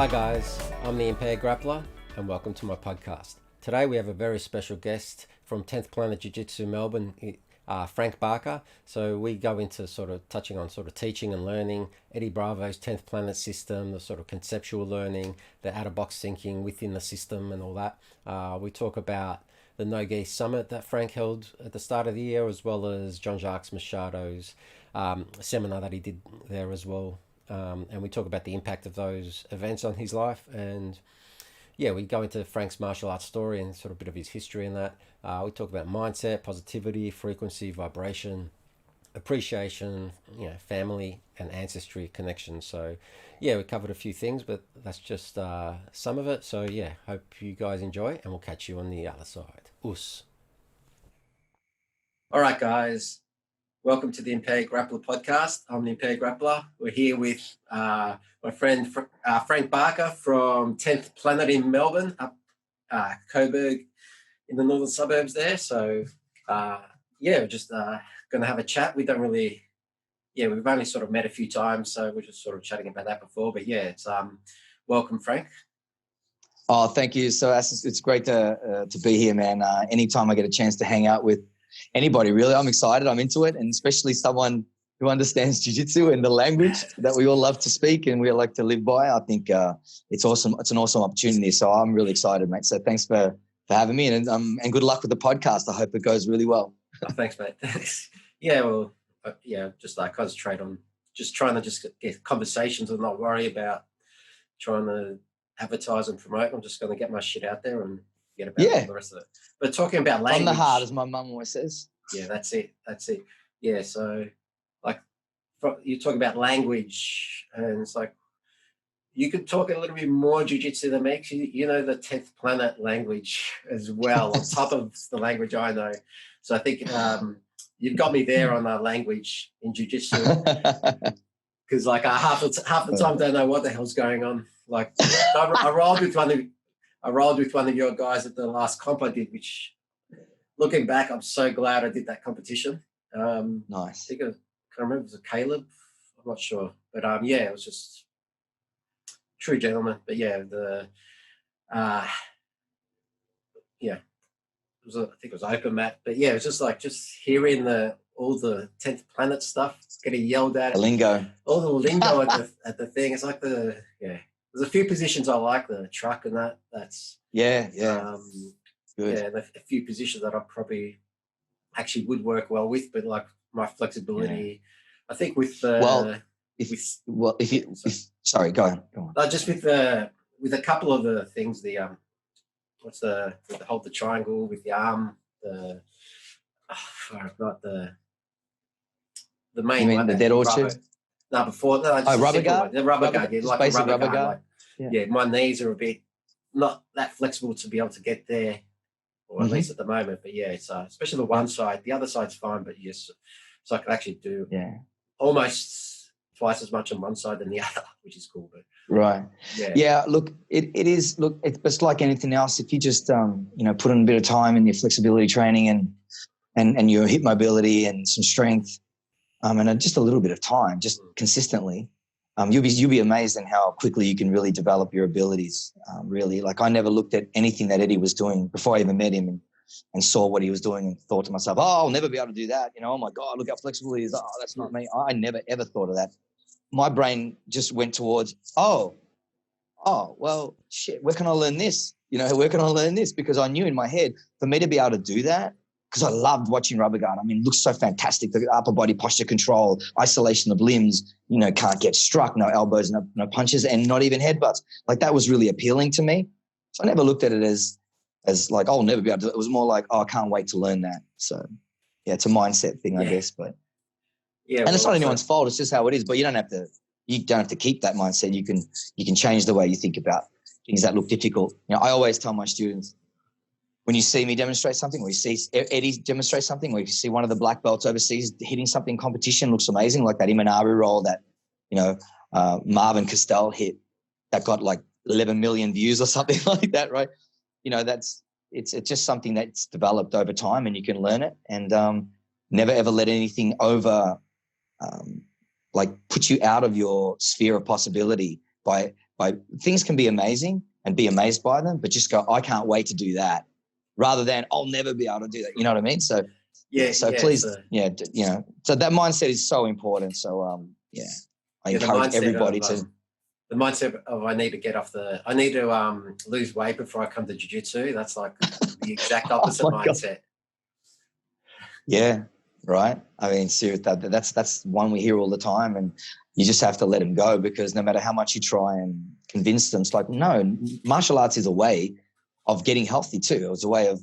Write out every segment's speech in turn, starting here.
Hi guys, I'm the Impaired Grappler and welcome to my podcast. Today we have a very special guest from 10th Planet Jiu-Jitsu Melbourne, Frank Barca. So we go into sort of touching on sort of teaching and learning, Eddie Bravo's 10th Planet system, the sort of conceptual learning, the out-of-box thinking within the system and all that. We talk about the No-Gi Summit that Frank held at the start of the year, as well as Jean Jaques Machado's seminar that he did there as well. And we talk about the impact of those events on his life. And yeah, we go into Frank's martial arts story and sort of a bit of his history in that. We talk about mindset, positivity, frequency, vibration, appreciation, family and ancestry connection. So yeah, we covered a few things, but that's just some of it. So yeah, hope you guys enjoy and we'll catch you on the other side. Us. All right, guys. Welcome to the Impaired Grappler podcast. I'm the Impaired Grappler. We're here with my friend Frank Barca from 10th Planet in Melbourne, up Coburg in the northern suburbs there. So, we're just going to have a chat. We've only sort of met a few times, so we're just sort of chatting about that before. But yeah, it's welcome, Frank. Oh, thank you. So it's great to be here, man. Anytime I get a chance to hang out with anybody, really, I'm excited. I'm into it, and especially someone who understands jiu-jitsu and the language that we all love to speak and we all like to live by. I think it's awesome. It's an awesome opportunity. So I'm really excited, mate. So thanks for having me, and good luck with the podcast. I hope it goes really well. Oh, thanks, mate. Yeah, well, just concentrate on just trying to get conversations and not worry about trying to advertise and promote. I'm just going to get my shit out there and get about the rest of it. But talking about language, from the heart, as my mum always says. Yeah, that's it. Yeah, so you talk about language, and it's like you could talk a little bit more jiu-jitsu than me. You know the 10th Planet language as well, on top of the language I know. So I think you've got me there on language in jiu-jitsu, because half the time I don't know what the hell's going on. Like I rolled with one of your guys at the last comp I did, which, looking back, I'm so glad I did that competition. Nice. I can't remember, was it Caleb? I'm not sure. But it was just true gentleman. But yeah, I think it was open mat. But yeah, it was just hearing all the 10th Planet stuff getting yelled at. The lingo. All the lingo at the thing. It's like there's a few positions I like, the truck and that. That's good. Yeah, and a few positions that I probably actually would work well with, but like my flexibility, I think with sorry, go on. Just with a couple of the things, hold the triangle with the arm, I've got the main one. The dead orchard? Rubber guard? The rubber guard, like basic rubber guard. My knees are a bit not that flexible to be able to get there, or at least at the moment. But yeah, it's especially the one side. The other side's fine, but yes, so I can actually do almost twice as much on one side than the other, which is cool. But right, look, it's just like anything else. If you just put in a bit of time in your flexibility training and your hip mobility and some strength, and just a little bit of time, just consistently, you'll be amazed in how quickly you can really develop your abilities. Really, like I never looked at anything that Eddie was doing before I even met him and saw what he was doing and thought to myself, oh, I'll never be able to do that. Oh my God, look how flexible he is. Oh, that's not me. I never ever thought of that. My brain just went towards, oh, well, shit, where can I learn this? Where can I learn this? Because I knew in my head, for me to be able to do that, because I loved watching rubber guard. I mean, it looks so fantastic. The upper body posture control, isolation of limbs, can't get struck, no elbows, no punches, and not even headbutts. Like that was really appealing to me. So I never looked at it as like, oh, I'll never be able to do it. It was more like, oh, I can't wait to learn that. So yeah, it's a mindset thing, I guess. But and it's not anyone's fault. It's just how it is. But you don't have to keep that mindset. You can change the way you think about things that look difficult. I always tell my students, when you see me demonstrate something, or you see Eddie demonstrate something, or you see one of the black belts overseas hitting something in competition, looks amazing, like that Imanari roll that, Marvin Castell hit that got like 11 million views or something like that, right? It's just something that's developed over time and you can learn it, and never ever let anything put you out of your sphere of possibility by things can be amazing and be amazed by them, but just go, I can't wait to do that, rather than I'll never be able to do that. You know what I mean? So please, so that mindset is so important. So I encourage everybody to. The mindset of I need to lose weight before I come to jiu-jitsu. That's like the exact opposite mindset. God. Yeah, right. I mean, seriously, that's one we hear all the time, and you just have to let them go, because no matter how much you try and convince them, it's like, no, martial arts is a way of getting healthy too. It was a way of,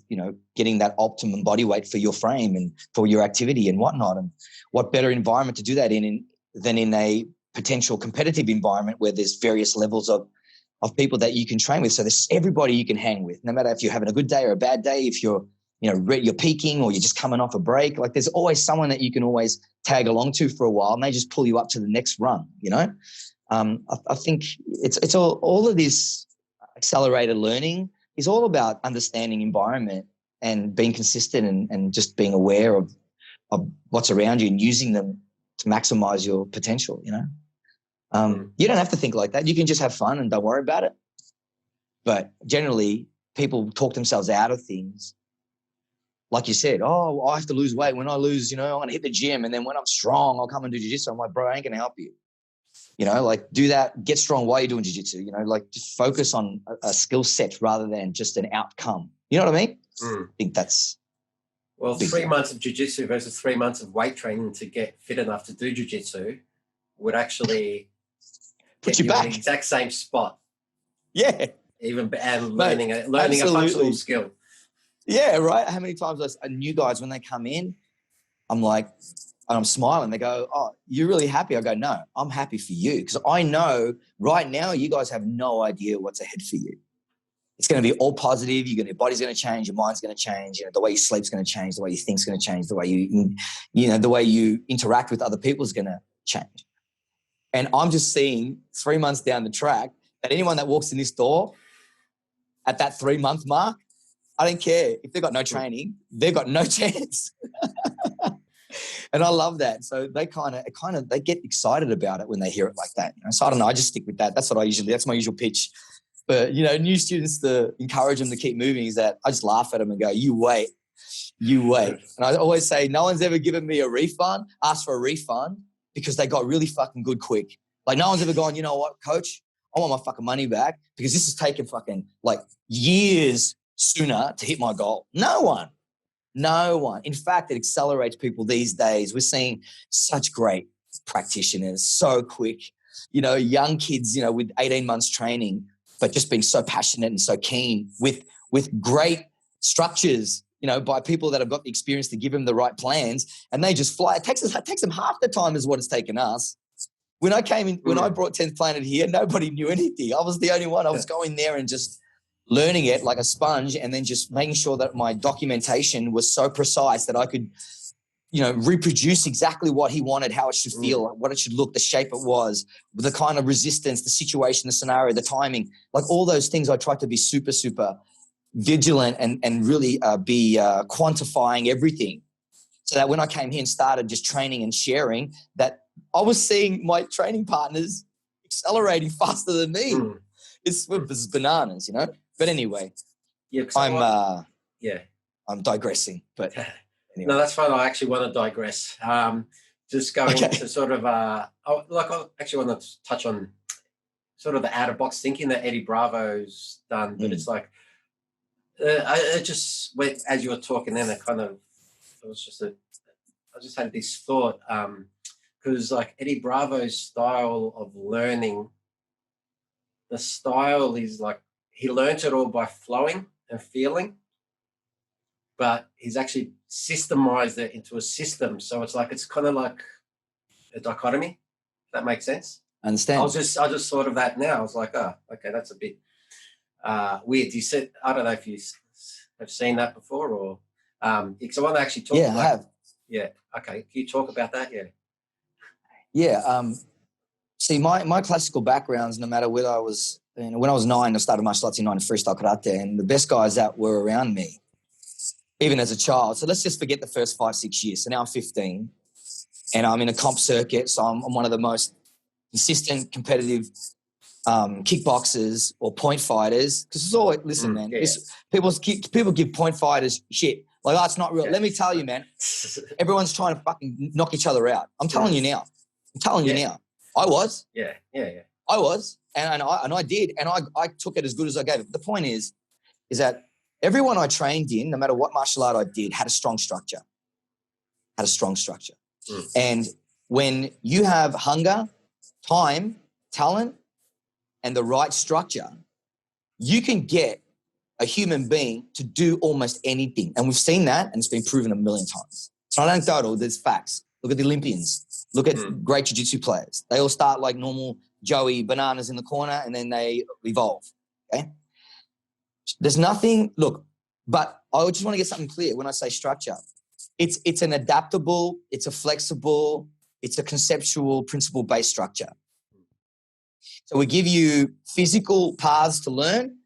getting that optimum body weight for your frame and for your activity and whatnot. And what better environment to do that than in a potential competitive environment where there's various levels of people that you can train with. So there's everybody you can hang with, no matter if you're having a good day or a bad day, if you're peaking or you're just coming off a break. Like, there's always someone that you can always tag along to for a while, and they just pull you up to the next run. I think it's all of this accelerated learning is all about understanding environment and being consistent and just being aware of what's around you and using them to maximize your potential. You don't have to think like that. You can just have fun and don't worry about it. But generally, people talk themselves out of things. Like you said, I have to lose weight. When I lose, I'm going to hit the gym. And then when I'm strong, I'll come and do jiu-jitsu. I'm like, bro, I ain't going to help you. Do that, get strong while you're doing jiu-jitsu, just focus on a skill set rather than just an outcome. You know what I mean? I think that's... Well, 3 months of jiu-jitsu versus 3 months of weight training to get fit enough to do jiu-jitsu would actually put you back in the exact same spot. Yeah. Learning a functional skill. Yeah, right. How many times I new guys, when they come in, I'm like, and I'm smiling. They go, "Oh, you're really happy?" I go, "No, I'm happy for you, because I know right now you guys have no idea what's ahead for you. It's going to be all positive. Your body's going to change. Your mind's going to change. The way you sleep's going to change. The way you think's going to change. The way the way you interact with other people is going to change." And I'm just seeing 3 months down the track that anyone that walks in this door at that 3 month mark, I don't care if they've got no training, they've got no chance. And I love that. So they they get excited about it when they hear it like that. So I don't know. I just stick with that. That's my usual pitch. But, new students, to encourage them to keep moving, is that I just laugh at them and go, you wait. And I always say, no one's ever given me a refund, asked for a refund, because they got really fucking good quick. Like, no one's ever gone, you know what, coach, I want my fucking money back because this has taken fucking years sooner to hit my goal. No one. In fact, it accelerates people these days. We're seeing such great practitioners, so quick, young kids, with 18 months training, but just being so passionate and so keen with great structures, by people that have got the experience to give them the right plans, and they just fly. It takes them half the time as what it's taken us. When I came in, when I brought 10th Planet here, nobody knew anything. I was the only one. I was going there and just learning it like a sponge, and then just making sure that my documentation was so precise that I could, reproduce exactly what he wanted, how it should feel, what it should look, the shape it was, the kind of resistance, the situation, the scenario, the timing, all those things. I tried to be super, super vigilant and really be quantifying everything, so that when I came here and started just training and sharing, that I was seeing my training partners accelerating faster than me. It's bananas, But anyway, I'm digressing. But anyway. No, that's fine. I actually want to digress. Just going into sort of, I actually want to touch on sort of the out of box thinking that Eddie Bravo's done. But it's like, I just went, as you were talking, then I just had this thought, because Eddie Bravo's style of learning, the style is he learns it all by flowing and feeling, but he's actually systemized it into a system. So it's kind of like a dichotomy. If that makes sense. Understand. I just thought of that now. I was like, oh, okay, that's a bit weird. You said, I don't know if you have seen that before, or because I want to actually talk. Yeah, I have. Yeah. Okay. Can you talk about that? Yeah. Yeah. See, my classical backgrounds, no matter whether I was, when I was 9, I started martial arts in 9 in freestyle karate, and the best guys that were around me, even as a child. So let's just forget the first 5-6 years. So now I'm 15 and I'm in a comp circuit. So I'm one of the most consistent, competitive kickboxers or point fighters, because it's always, listen, man, people give point fighters shit. Like, oh, it's not real. Let me tell you, man, everyone's trying to fucking knock each other out. I'm telling you now. I was. I was. And I did. And I took it as good as I gave it. The point is that everyone I trained in, no matter what martial art I did, had a strong structure. And when you have hunger, time, talent, and the right structure, you can get a human being to do almost anything. And we've seen that, and it's been proven a million times. It's not anecdotal, there's facts. Look at the Olympians. Look at great jiu-jitsu players. They all start like normal Joey bananas in the corner, and then they evolve, okay? There's nothing, look, but I just want to get something clear when I say structure. It's an adaptable, it's a flexible, it's a conceptual, principle-based structure. So we give you physical paths to learn,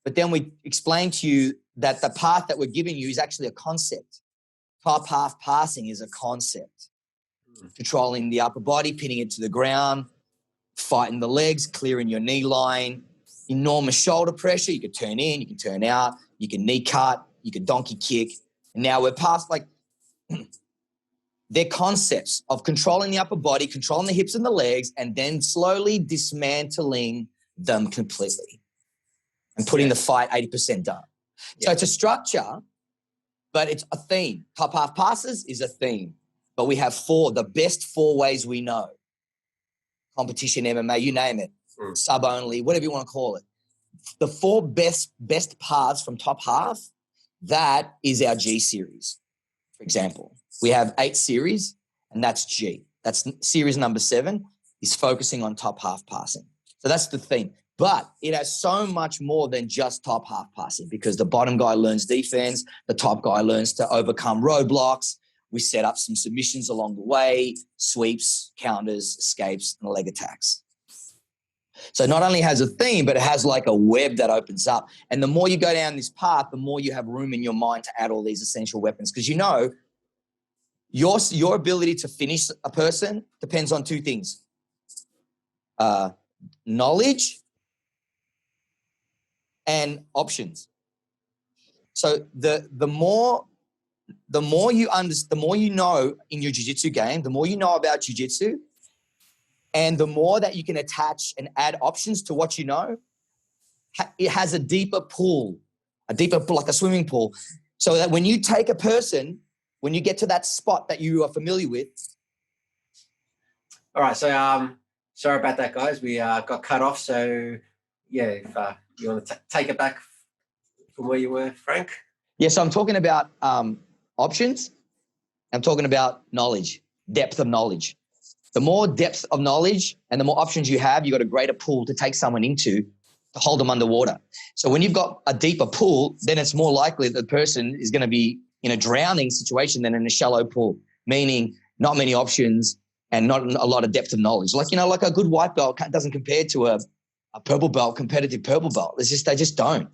but then we explain to you that the path that we're giving you is actually a concept. Top half passing is a concept. Controlling the upper body, pinning it to the ground, fighting the legs, clearing your knee line, enormous shoulder pressure. You can turn in, you can turn out, you can knee cut, you can donkey kick. And now we're past, like, they're concepts of controlling the upper body, controlling the hips and the legs, and then slowly dismantling them completely and putting the fight 80% done. So it's a structure, but it's a theme. Top half passes is a theme, but we have the best 4 ways we know. Competition, MMA, you name it, sub only, whatever you want to call it. The 4 best paths from top half, that is our G series, for example. We have 8 series, and that's G. That's series number 7 is focusing on top half passing. So that's the theme. But it has so much more than just top half passing, because the bottom guy learns defense, the top guy learns to overcome roadblocks. We set up some submissions along the way, sweeps, counters, escapes, and leg attacks. So not only has a theme, but it has like a web that opens up. And the more you go down this path, the more you have room in your mind to add all these essential weapons. Because you know, your ability to finish a person depends on 2 things. Knowledge and options. So the more you know in your jiu-jitsu game, the more you know about jiu-jitsu, and the more that you can attach and add options to what you know, it has a deeper pool, like a swimming pool. So that when you take a person, when you get to that spot that you are familiar with. All right. So sorry about that, guys. We got cut off. So yeah, if you want to take it back from where you were, Frank. Yeah. So I'm talking about options. I'm talking about knowledge, depth of knowledge. The more depth of knowledge and the more options you have, you've got a greater pool to take someone into to hold them underwater. So when you've got a deeper pool, then it's more likely that the person is going to be in a drowning situation than in a shallow pool, meaning not many options and not a lot of depth of knowledge. Like, you know, like a good white belt doesn't compare to a purple belt, competitive purple belt. They just don't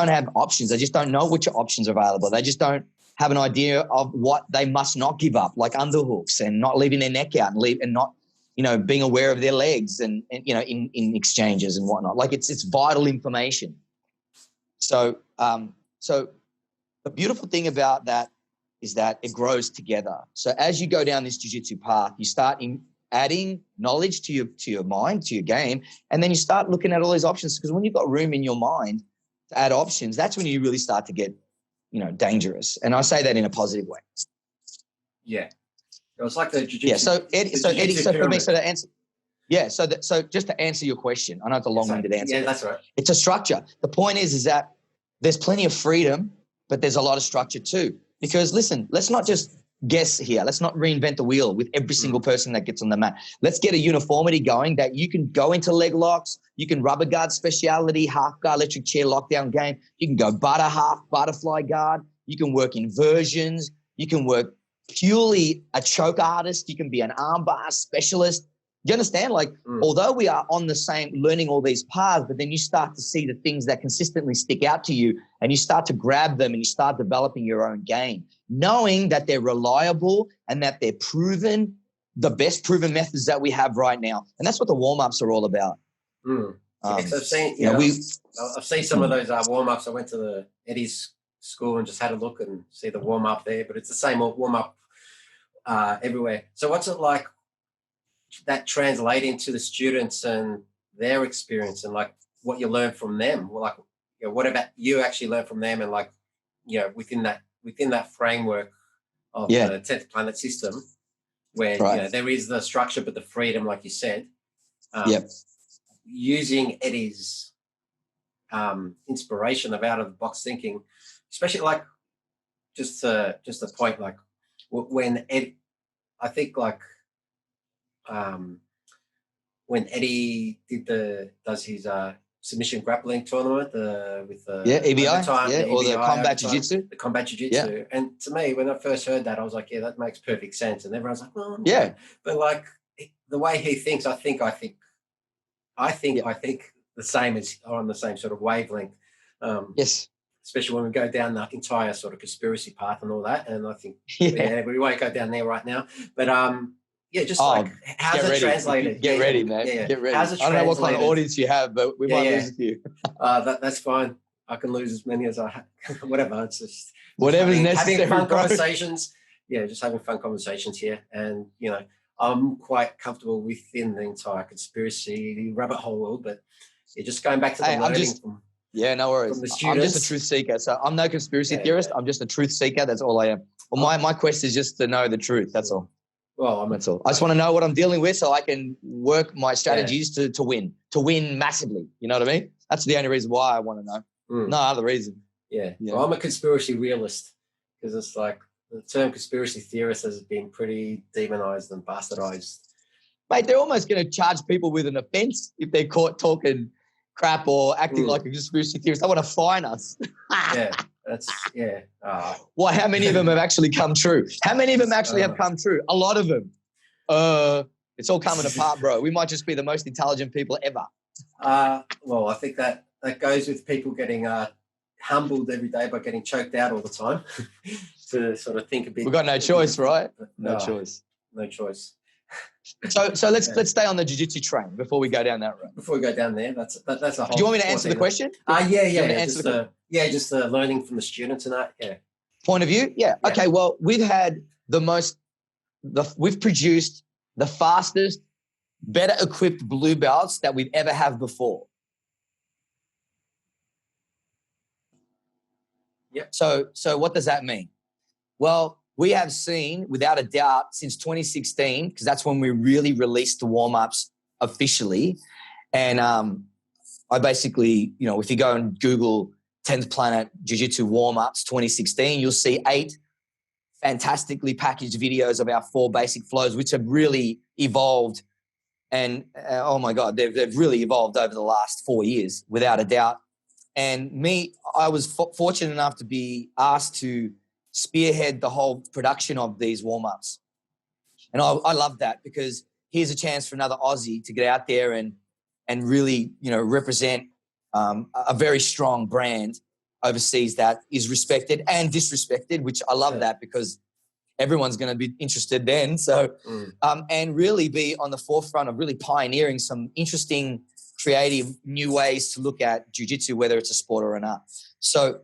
have options. They just don't know which options are available. They just don't have an idea of what they must not give up, like underhooks and not leaving their neck out and not, you know, being aware of their legs and you know, in exchanges and whatnot. Like it's vital information. So the beautiful thing about that is that it grows together. So as you go down this jiu-jitsu path, you start adding knowledge to your mind, to your game, and then you start looking at all these options, because when you've got room in your mind to add options, that's when you really start to get, you know, dangerous. And I say that in a positive way. Yeah. It was like the jiu-jitsu. Yeah. So Eddie, so for me, so to answer. Yeah. So just to answer your question, I know it's a long-winded answer. Yeah, that's right. It's a structure. The point is that there's plenty of freedom, but there's a lot of structure too. Because listen, let's not just guess here. Let's not reinvent the wheel with every single person that gets on the mat. Let's get a uniformity going that you can go into leg locks. You can rubber guard speciality, half guard, electric chair, lockdown game. You can go butter half, butterfly guard. You can work inversions. You can work purely a choke artist. You can be an armbar specialist. Do you understand? Like, although we are on the same, learning all these paths, but then you start to see the things that consistently stick out to you, and you start to grab them and you start developing your own game, knowing that they're reliable and that they're proven, the best proven methods that we have right now. And that's what the warm-ups are all about. Mm. Yes, I've seen. You know, I've seen some of those warm ups. I went to the Eddie's school and just had a look and see the warm up there, but it's the same warm up everywhere. So what's it like that translating to the students and their experience and like what you learn from them? Like, you know, what about you actually learn from them and like, you know, within that framework of the 10th Planet system, where you know there is the structure but the freedom, like you said. Using Eddie's inspiration of out of the box thinking, especially like just a point like when Ed, I think like when Eddie does his submission grappling tournament with the EBI, or the combat jiu-jitsu. The combat jiu-jitsu. And to me, when I first heard that, I was like, yeah, that makes perfect sense. And everyone's like, well, yeah. But like the way he thinks, I think the same as on the same sort of wavelength. Yes. Especially when we go down the entire sort of conspiracy path and all that. And I think we won't go down there right now. But like how's it translated? Get ready, man. Yeah. Get ready. How's it I don't know what kind of audience you have, but we might lose a few. That's fine. I can lose as many as I have. Whatever. It's just whatever's necessary. Having fun conversations. Yeah, just having fun conversations here. And, you know, I'm quite comfortable within the entire conspiracy rabbit hole world, but just going back to the learning from no worries. From the I'm just a truth seeker. So I'm no conspiracy theorist. Yeah. I'm just a truth seeker. That's all I am. Well, my quest is just to know the truth. That's all. Well, that's all. I just want to know what I'm dealing with so I can work my strategies to win massively. You know what I mean? That's the only reason why I want to know. No other reason. Yeah. Well, I'm a conspiracy realist because it's like the term conspiracy theorist has been pretty demonized and bastardized. Mate, they're almost going to charge people with an offense if they're caught talking crap or acting like a conspiracy theorist. They want to fine us. Well, how many of them have actually come true? How many of them actually have come true? A lot of them. It's all coming apart, bro. We might just be the most intelligent people ever. Well, I think that goes with people getting humbled every day by getting choked out all the time to sort of think a bit. We've got no choice, right? No choice. No choice. So let's stay on the jiu-jitsu train before we go down that road. Before we go down there, that's a whole. Do you want me to answer the question? Just the learning from the students and that. Yeah. Point of view. Yeah. Okay. Well, we've had we've produced the fastest, better equipped blue belts that we've ever have before. Yep. So what does that mean? Well, we have seen, without a doubt, since 2016, because that's when we really released the warm-ups officially. And I basically, you know, if you go and Google 10th Planet Jiu-Jitsu warm-ups 2016, you'll see 8 fantastically packaged videos of our 4 basic flows, which have really evolved. And, oh, my God, they've really evolved over the last 4 years, without a doubt. And I was fortunate enough to be asked to spearhead the whole production of these warm-ups. And I love that because here's a chance for another Aussie to get out there and really, you know, represent a very strong brand overseas that is respected and disrespected, which I love that because everyone's going to be interested then. So, and really be on the forefront of really pioneering some interesting, creative new ways to look at jiu-jitsu, whether it's a sport or an art. So,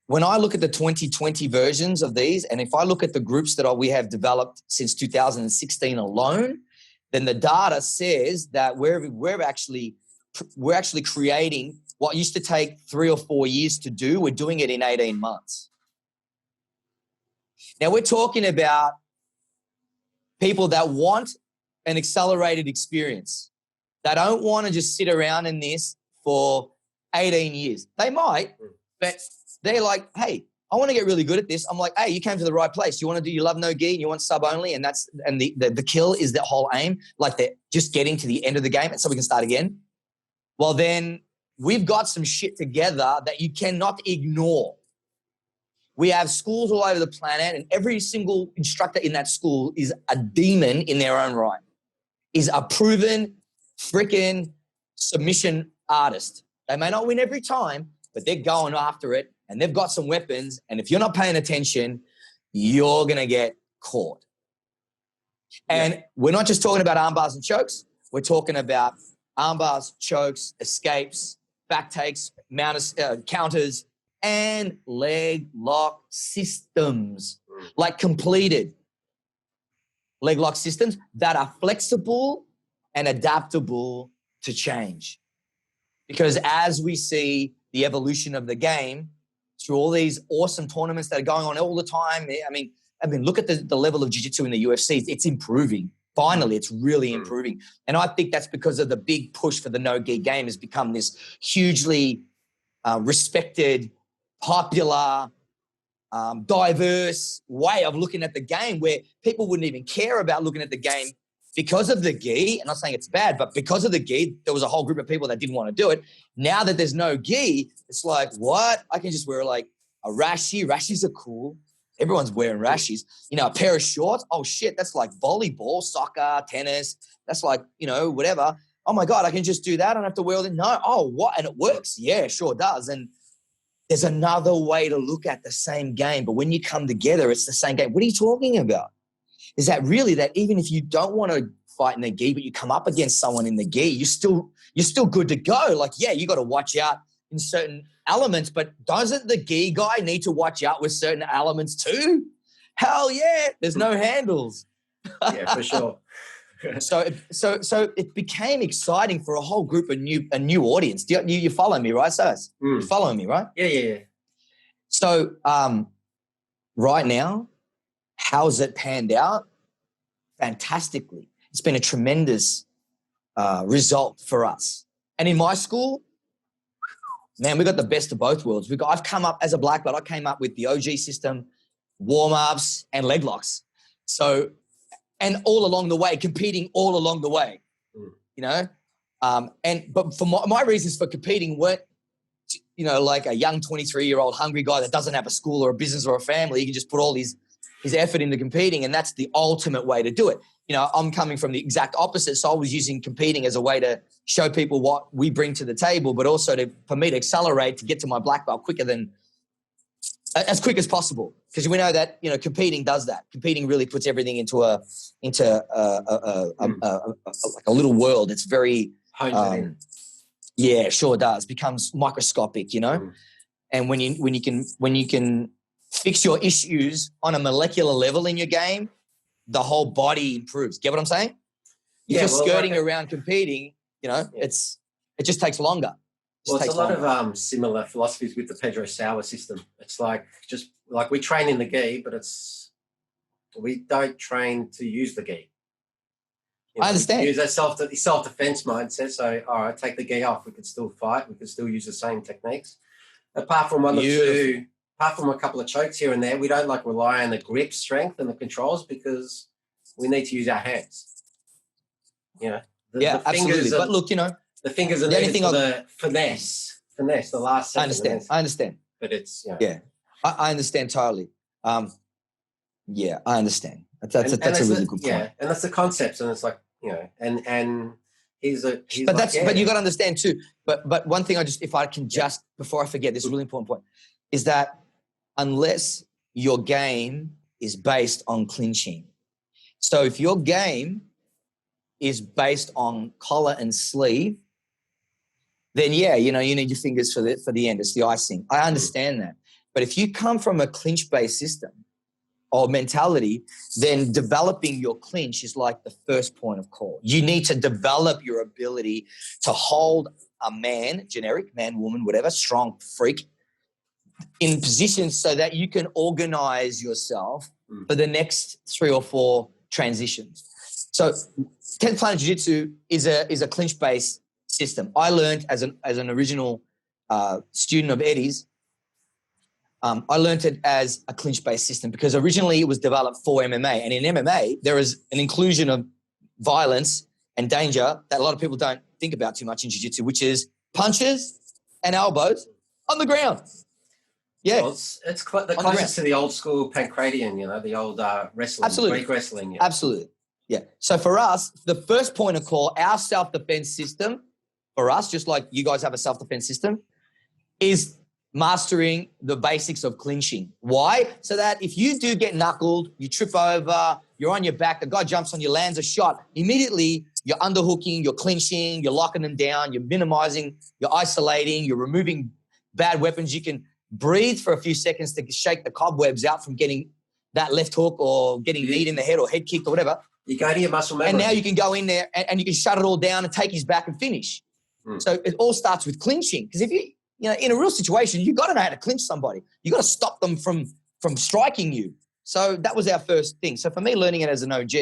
when I look at the 2020 versions of these, and if I look at the groups that we have developed since 2016 alone, then the data says that we're actually creating what used to take 3 or 4 years to do. We're doing it in 18 months. Now we're talking about people that want an accelerated experience. They don't want to just sit around in this for 18 years. They might, but they're like, hey, I want to get really good at this. I'm like, hey, you came to the right place. You want to do, you love no gi, you want sub only, and the kill is the whole aim. Like they're just getting to the end of the game so we can start again. Well, then we've got some shit together that you cannot ignore. We have schools all over the planet, and every single instructor in that school is a demon in their own right, is a proven freaking submission artist. They may not win every time, but they're going after it. And they've got some weapons, and if you're not paying attention, you're going to get caught. And we're not just talking about arm bars and chokes. We're talking about arm bars, chokes, escapes, back takes, counters, and leg lock systems, like completed leg lock systems that are flexible and adaptable to change. Because as we see the evolution of the game through all these awesome tournaments that are going on all the time, I mean, look at the level of jiu-jitsu in the UFC. It's improving. Finally, it's really improving. And I think that's because of the big push for the no-gi game has become this hugely respected, popular, diverse way of looking at the game where people wouldn't even care about looking at the game because of the gi. I'm not saying it's bad, but because of the gi, there was a whole group of people that didn't want to do it. Now that there's no gi, it's like, what? I can just wear like a rashi. Rashis are cool. Everyone's wearing rashis. You know, a pair of shorts. Oh, shit, that's like volleyball, soccer, tennis. That's like, you know, whatever. Oh, my God, I can just do that. I don't have to wear all that. No. Oh, what? And it works. Yeah, it sure does. And there's another way to look at the same game. But when you come together, it's the same game. What are you talking about? Is that really that even if you don't want to fight in the gi, but you come up against someone in the gi, you're still good to go. Like, yeah, you got to watch out in certain elements, but doesn't the gi guy need to watch out with certain elements too? Hell yeah, there's no handles. Yeah, for sure. So it became exciting for a whole group of a new audience. You follow me, right, Saz? You're following me, right? Yeah. So right now, how's it panned out? Fantastically. It's been a tremendous result for us. And in my school, man, we got the best of both worlds. I've come up as a black belt. I came up with the OG system, warm-ups, and leg locks. So, and all along the way, competing all along the way, you know. But for my reasons for competing weren't, you know, like a young 23-year-old hungry guy that doesn't have a school or a business or a family. He can just put all his effort into competing, and that's the ultimate way to do it. You know, I'm coming from the exact opposite, so I was using competing as a way to show people what we bring to the table, but also for me to accelerate to get to my black belt as quick as possible. Because we know that, you know, competing does that. Competing really puts everything into like a little world. It's very yeah, it sure does. Becomes microscopic, you know. And when you can fix your issues on a molecular level in your game, the whole body improves. Get what I'm saying? If you're skirting around competing, you know, it just takes longer. It's a lot of similar philosophies with the Pedro Sauer system. It's like we train in the gi, but we don't train to use the gi. You know, I understand. Use that self-defense mindset. So, all right, take the gi off. We can still fight. We can still use the same techniques. Apart from a couple of chokes here and there, we don't like rely on the grip strength and the controls because we need to use our hands. You know, the absolutely. But look, you know, the fingers are needed for the finesse, the last second. I understand. But it's, you know. Yeah, I understand totally. Yeah, I understand. That's a really good point. Yeah, and that's the concepts, and it's like, you know, and but you got to understand too. But one thing if I can before I forget, this is a really important point, is that unless your game is based on clinching, so if your game is based on collar and sleeve, then yeah, you know, you need your fingers for the end. It's the icing. I understand that. But if you come from a clinch-based system or mentality, then developing your clinch is like the first point of call. You need to develop your ability to hold a man, generic, man, woman, whatever, strong freak, in positions so that you can organize yourself for the next 3 or 4 transitions. So 10th Planet Jiu-Jitsu is a clinch-based system. I learned as an original student of Eddie's, I learned it as a clinch-based system because originally it was developed for MMA. And in MMA, there is an inclusion of violence and danger that a lot of people don't think about too much in jiu-jitsu, which is punches and elbows on the ground. Yeah. Well, it's the closest to the old school pancratian, you know, the old wrestling, absolutely. Greek wrestling. Yeah. Absolutely. Yeah. So for us, the first point of call, our self-defense system, for us, just like you guys have a self-defense system, is mastering the basics of clinching. Why? So that if you do get knuckled, you trip over, you're on your back, the guy jumps on you, lands a shot, immediately you're underhooking, you're clinching, you're locking them down, you're minimizing, you're isolating, you're removing bad weapons. You can breathe for a few seconds to shake the cobwebs out from getting that left hook or getting kneed in the head or head kicked or whatever. You go to your muscle memory. And now you can go in there and you can shut it all down and take his back and finish. So it all starts with clinching. Because if you know, in a real situation, you got to know how to clinch somebody. You got to stop them from striking you. So that was our first thing. So for me, learning it as an OG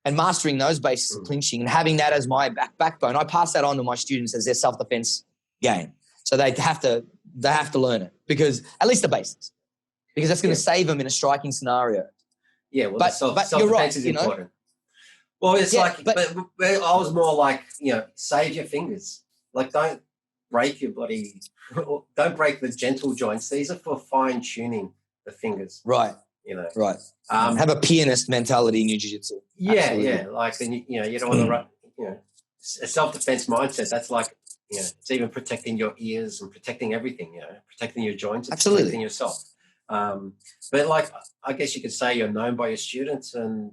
and mastering those basics of clinching and having that as my backbone, I pass that on to my students as their self-defense game. So they have to learn it, because at least the basics, because that's going to save them in a striking scenario. Yeah, well, but self-defense you're right, is important. Well, it's but I was more like, save your fingers. Like, don't break your body. Don't break the gentle joints. These are for fine tuning the fingers. Right. Right. Have a pianist mentality in your jiu-jitsu. Yeah, Absolutely. yeah. Like, then you don't want to run. A self-defense mindset. That's like, it's even protecting your ears and protecting everything. Protecting your joints. And absolutely. Protecting yourself. But like, I guess you could say you're known by your students, and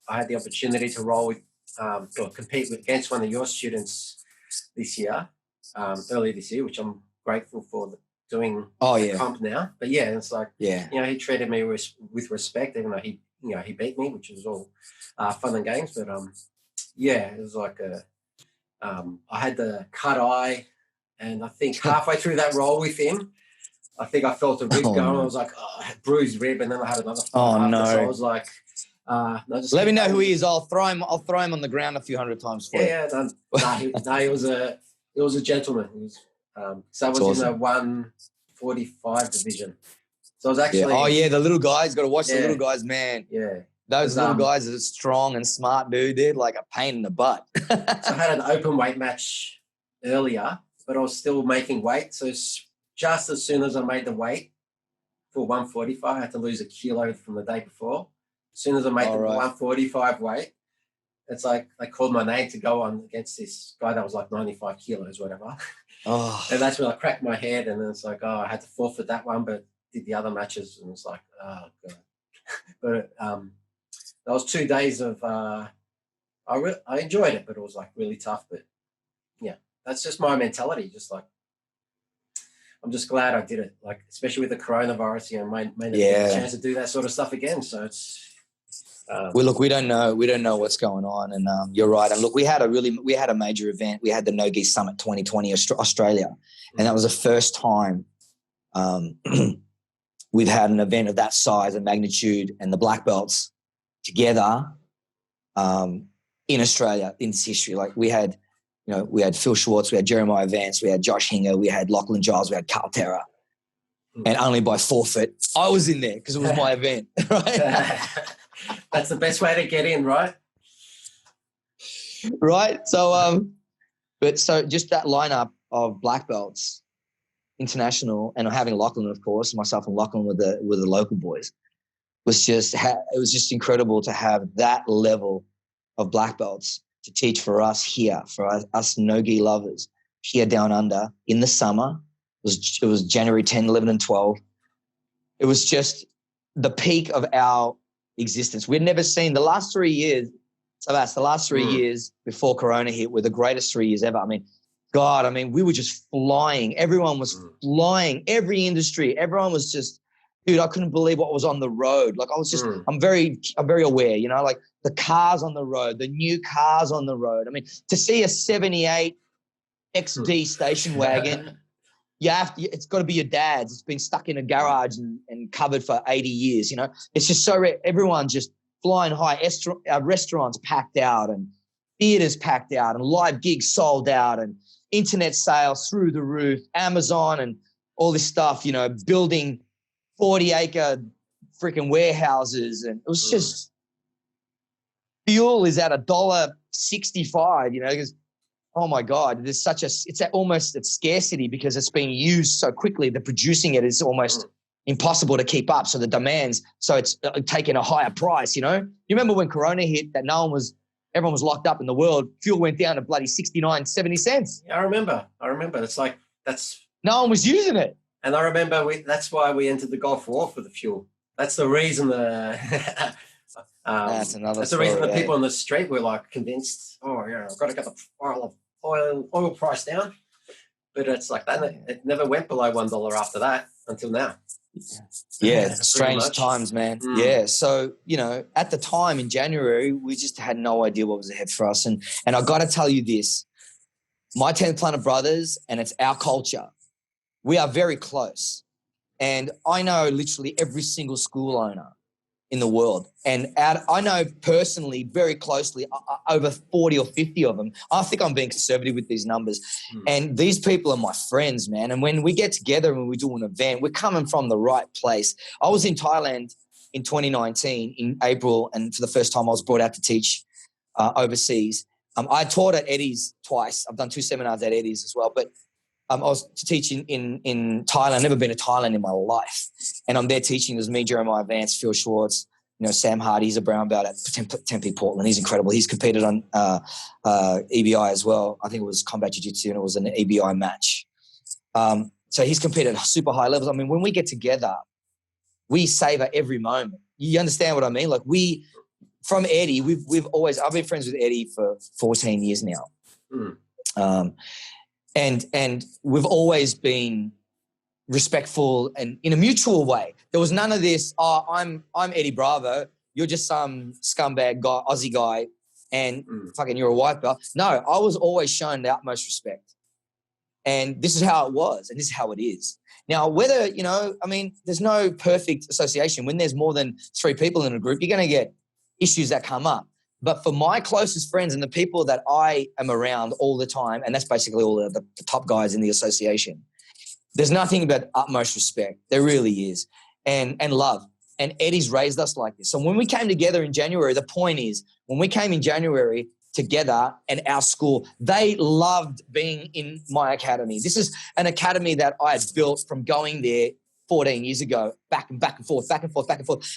I had the opportunity to roll with or compete against one of your students this year, earlier this year, which I'm grateful for doing comp now. But yeah, it's like, he treated me with respect, even though he beat me, which was all fun and games. But it was like I had the cut eye, and I think halfway through that roll with him, I think I felt a rib go. No. I was like, I had bruised rib, and then I had another. No! So I was like, let me know who he is. I'll throw him on the ground a few hundred times for you. He was a gentleman. He was, so I was awesome. In the 145 division. So I was actually. The little guys. Got to watch the little guys, man. Yeah. Those little guys are strong and smart, dude. They're like a pain in the butt. So I had an open weight match earlier, but I was still making weight. So just as soon as I made the weight for 145, I had to lose a kilo from the day before. As soon as I made the 145 weight, it's like they called my name to go on against this guy that was like 95 kilos, whatever. And that's when I cracked my head, and then it's like, I had to forfeit that one, but did the other matches, and it's like, oh, God. But that was 2 days of, I enjoyed it, but it was like really tough. But yeah, that's just my mentality. Just like, I'm just glad I did it. Like, especially with the coronavirus, made a chance to do that sort of stuff again. So it's. We don't know what's going on, and you're right. And look, we had a major event. We had the No-Gi Summit 2020 Australia, and that was the first time we've had an event of that size and magnitude, and the black belts together in Australia in its history. Like, we had Phil Schwartz, we had Jeremiah Vance, we had Josh Hinger, we had Lachlan Giles, we had Carl Terra, and only by forfeit I was in there because it was my event. Right. That's the best way to get in, right? Right. So, so just that lineup of black belts, international, and having Lachlan, of course, myself and Lachlan with the local boys, was just it was just incredible to have that level of black belts to teach for us here, for us no-gi lovers here down under in the summer. It was January 10, 11, and 12. It was just the peak of our existence. We'd never seen the last 3 years. So that's the last 3 years before Corona hit were the greatest 3 years ever. I mean, God, we were just flying. Everyone was flying. Every industry, everyone was just, dude, I couldn't believe what was on the road. Like, I was just, I'm very aware, like the cars on the road, the new cars on the road. I mean, to see a 78 XD station wagon, it's got to be your dad's. It's been stuck in a garage and covered for 80 years, It's just so everyone's just flying high. Restaurants packed out, and theaters packed out, and live gigs sold out, and internet sales through the roof, Amazon and all this stuff, building 40-acre freaking warehouses. And it was just, fuel is at $1.65, because, oh my God, there's it's almost at scarcity because it's being used so quickly that producing it is almost impossible to keep up. So the demands, so it's taking a higher price, You remember when Corona hit that everyone was locked up in the world, fuel went down to bloody 69, 70 cents. Yeah, I remember. It's like, no one was using it. And I remember that's why we entered the Gulf War for the fuel. That's the reason That's another That's the story. reason that people on the street were like convinced, oh, yeah, I've got to get the oil price down. But it's like that. It never went below $1 after that until now. Yeah, strange times, man. Yeah. So, at the time in January, we just had no idea what was ahead for us. And I got to tell you this, my 10th Planet brothers, and it's our culture, we are very close. And I know literally every single school owner in the world. And I know personally, very closely, over 40 or 50 of them. I think I'm being conservative with these numbers. And these people are my friends, man. And when we get together and we do an event, we're coming from the right place. I was in Thailand in 2019 in April, and for the first time I was brought out to teach overseas. I taught at Eddie's twice. I've done 2 seminars at Eddie's as well. But I was teaching in Thailand. I've never been to Thailand in my life. And I'm there teaching. There's me, Jeremiah Vance, Phil Schwartz, Sam Hardy. He's a brown belt at Tempe, Portland. He's incredible. He's competed on EBI as well. I think it was combat jiu-jitsu, and it was an EBI match. So he's competed at super high levels. I mean, when we get together, we savor every moment. You understand what I mean? Like from Eddie, I've been friends with Eddie for 14 years now. And we've always been respectful and in a mutual way. There was none of this, I'm Eddie Bravo, you're just some scumbag guy, Aussie guy, and fucking you're a white belt. No, I was always shown the utmost respect. And this is how it was, and this is how it is. Now, whether, there's no perfect association. When there's more than 3 people in a group, you're going to get issues that come up. But for my closest friends and the people that I am around all the time, and that's basically all the top guys in the association, there's nothing but utmost respect. There really is. And love. And Eddie's raised us like this. So when we came together in January, the point is, when we came in January together and our school, they loved being in my academy. This is an academy that I had built from going there 14 years ago, back and forth,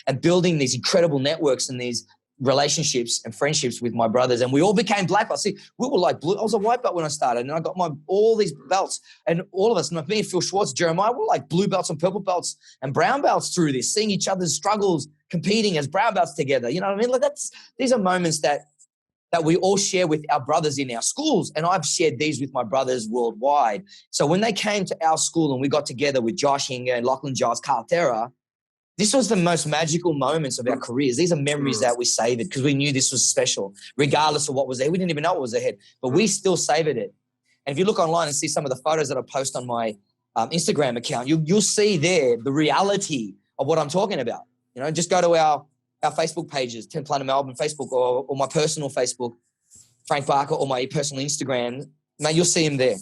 and building these incredible networks and these relationships and friendships with my brothers, and we all became black belts. See, we were like blue. I was a white belt when I started, and I got all these belts, and all of us, me, Phil Schwartz, Jeremiah, we're like blue belts and purple belts and brown belts through this, seeing each other's struggles, competing as brown belts together. You know what I mean? Like these are moments that we all share with our brothers in our schools, and I've shared these with my brothers worldwide. So when they came to our school and we got together with Josh Hinger and Lachlan Giles, Carl Terra, this was the most magical moments of our careers. These are memories that we savored because we knew this was special, regardless of what was there. We didn't even know what was ahead, but we still savored it. And if you look online and see some of the photos that I post on my Instagram account, you'll see there the reality of what I'm talking about. Just go to our Facebook pages, 10 Planet Melbourne Facebook, or my personal Facebook, Frank Barca, or my personal Instagram. Mate, you'll see him there.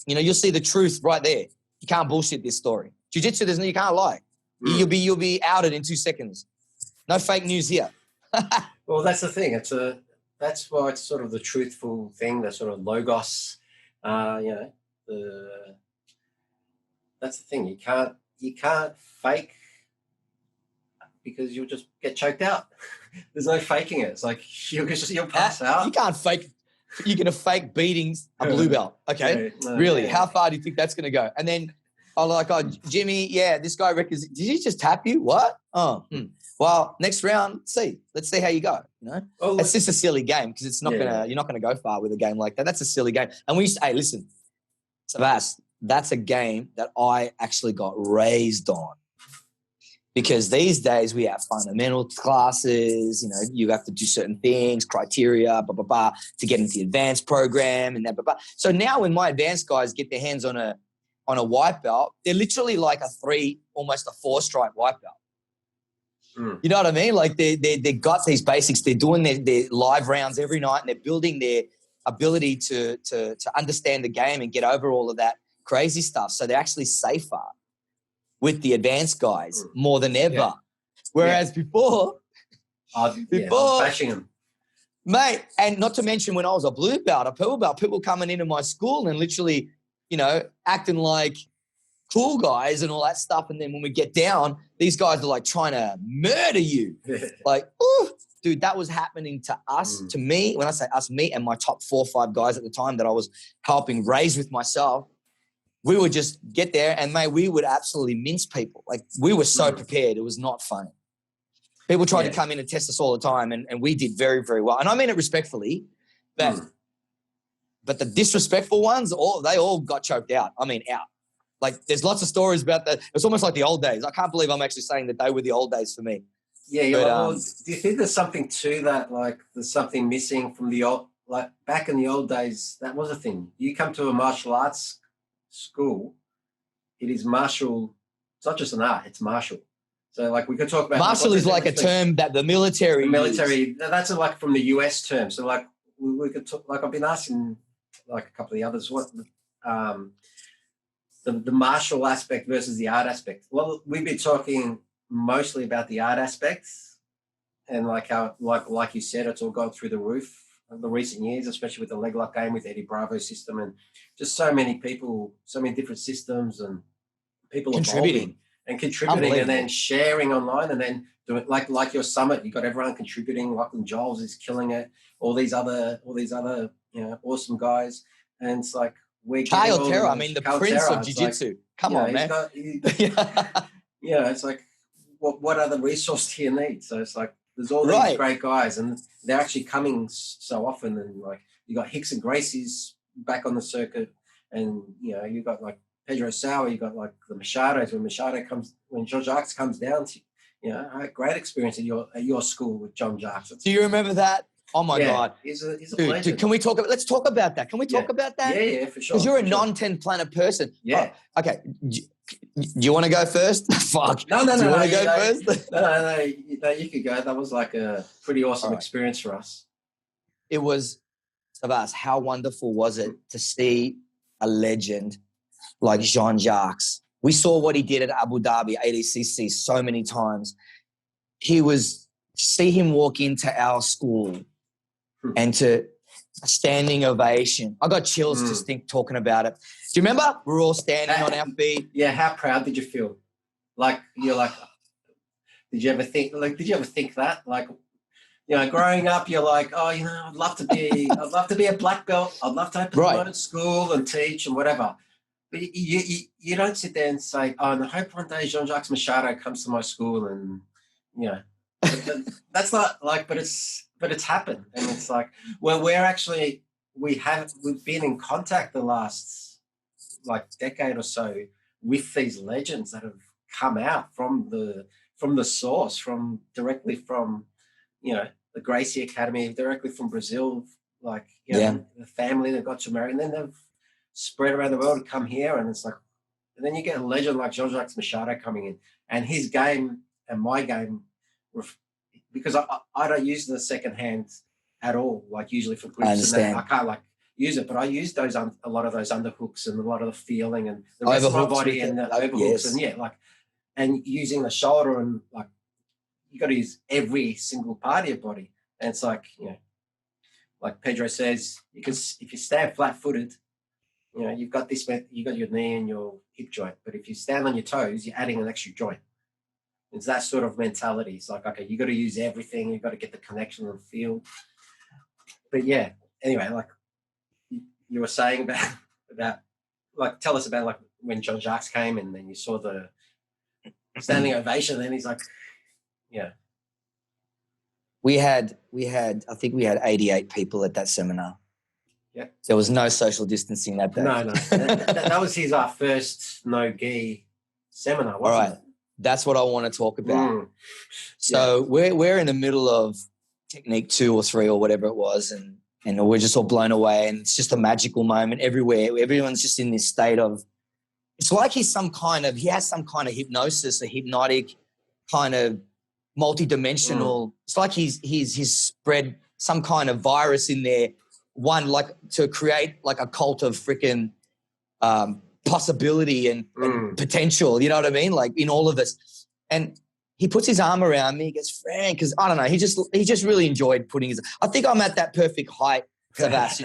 You'll see the truth right there. You can't bullshit this story. Jiu-jitsu, you can't lie. You'll be outed in 2 seconds. No fake news here. Well, that's the thing. That's why it's sort of the truthful thing, the sort of logos. That's the thing. You can't fake because you'll just get choked out. There's no faking it. It's like you'll pass out. You can't fake. You're gonna fake beating a blue belt. Okay, really? How far do you think that's gonna go? And then. Jimmy, this guy reckons, did he just tap you? What? Well, next round, let's see how you go. It's just a silly game because it's not you're not gonna go far with a game like that. That's a silly game. And we used to, hey, listen, Sebas, that's a game that I actually got raised on. Because these days we have fundamental classes, you have to do certain things, criteria, blah, blah, blah, to get into the advanced program and that, blah, blah. So now when my advanced guys get their hands on a white belt, they're literally like almost a 4-stripe white belt. You know what I mean? Like they got these basics. They're doing their live rounds every night, and they're building their ability to understand the game and get over all of that crazy stuff. So they're actually safer with the advanced guys more than ever. Yeah. Whereas before, bashing them. Mate, and not to mention when I was a blue belt, a purple belt, people coming into my school and literally acting like cool guys and all that stuff. And then when we get down, these guys are like trying to murder you. Like, ooh, dude, that was happening to us, to me. When I say us, me and my top 4 or 5 guys at the time that I was helping raise with myself, we would just get there and, mate, we would absolutely mince people. Like, we were so prepared. It was not funny. People tried to come in and test us all the time, and we did very, very well. And I mean it respectfully, but the disrespectful ones, they all got choked out. I mean, out. Like, there's lots of stories about that. It's almost like the old days. I can't believe I'm actually saying that they were the old days for me. Yeah, but, do you think there's something to that? Like, there's something missing from the old, like back in the old days, that was a thing. You come to a martial arts school, it is martial. It's not just an art, it's martial. So, like, we could talk about martial is like a term that the military. That's like from the US term. So, like, we could talk. Like, I've been asking, like, a couple of the others, what the martial aspect versus the art aspect. Well, we've been talking mostly about the art aspects, and like how, like you said, it's all gone through the roof in the recent years, especially with the leg lock game with Eddie Bravo's system, and just so many people, so many different systems, and people contributing, and then sharing online, and then doing like your summit. You got everyone contributing. Lachlan Giles is killing it. All these other awesome guys, and it's like Kyle Terra. I mean, the prince of jiu-jitsu. Like, come on, man. It's like, what other resource do you need? So it's like, there's all these great guys, and they're actually coming so often. And like, you got Hicks and Gracie's back on the circuit, and you got like Pedro Sauer, you got like the Machados. When Jean Jaques comes down to, I had a great experience at your school with Jean Jaques. Do you remember that? Oh my God. He's a dude, can we talk about, let's talk about that. Can we talk about that? Yeah, for sure. Because you're a non-10 planet person. Yeah. Oh, okay. Do you want to go first? Fuck. No. Do you want to go first? No, you could go. That was like a pretty awesome experience for us. It was, of us, how wonderful was it to see a legend like Jean Jaques? We saw what he did at Abu Dhabi, ADCC, so many times. To see him walk into our school and to a standing ovation. I got chills just talking about it. Do you remember? We're all standing on our feet. Yeah, how proud did you feel? Like, you're like, did you ever think that? Like, growing up, you're like, oh, I'd love to be a black belt. I'd love to open my own school and teach and whatever. But you don't sit there and say, oh, and I hope one day Jean Jaques Machado comes to my school, and that's not like, but it's happened. And it's like, well, we've been in contact the last like decade or so with these legends that have come out from the source, directly from the Gracie Academy, directly from Brazil, like the family that got to marry, and then they've spread around the world and come here, and it's like, and then you get a legend like Jean Jaques Machado coming in, and his game and my game, because I don't use the second hand at all, like usually for grips, and I can't like use it, but I use a lot of those underhooks and a lot of the feeling and the rest of my body and the overhooks and using the shoulder, and like, you got to use every single part of your body. And it's like, like Pedro says, because if you stand flat-footed, you've got your knee and your hip joint, but if you stand on your toes, you're adding an extra joint. It's that sort of mentality. It's like, okay, you got to use everything. You got to get the connection and feel. But yeah, anyway, like you were saying about like, tell us about like when Jean Jaques came and then you saw the standing ovation. And then he's like, we had I think we had 88 people at that seminar. Yeah, there was no social distancing that day. No. that was his first no-gi seminar. Wasn't All right. It? That's what I want to talk about. So we're in the middle of technique 2 or 3 or whatever it was, and we're just all blown away, and it's just a magical moment everywhere. Everyone's just in this state of, it's like he has some kind of hypnosis, a hypnotic kind of multi-dimensional. It's like he's spread some kind of virus in there, one like to create like a cult of freaking possibility and potential, you know what I mean? Like in all of this. And he puts his arm around me, he goes, Frank, because I don't know, he just really enjoyed putting I think I'm at that perfect height of us,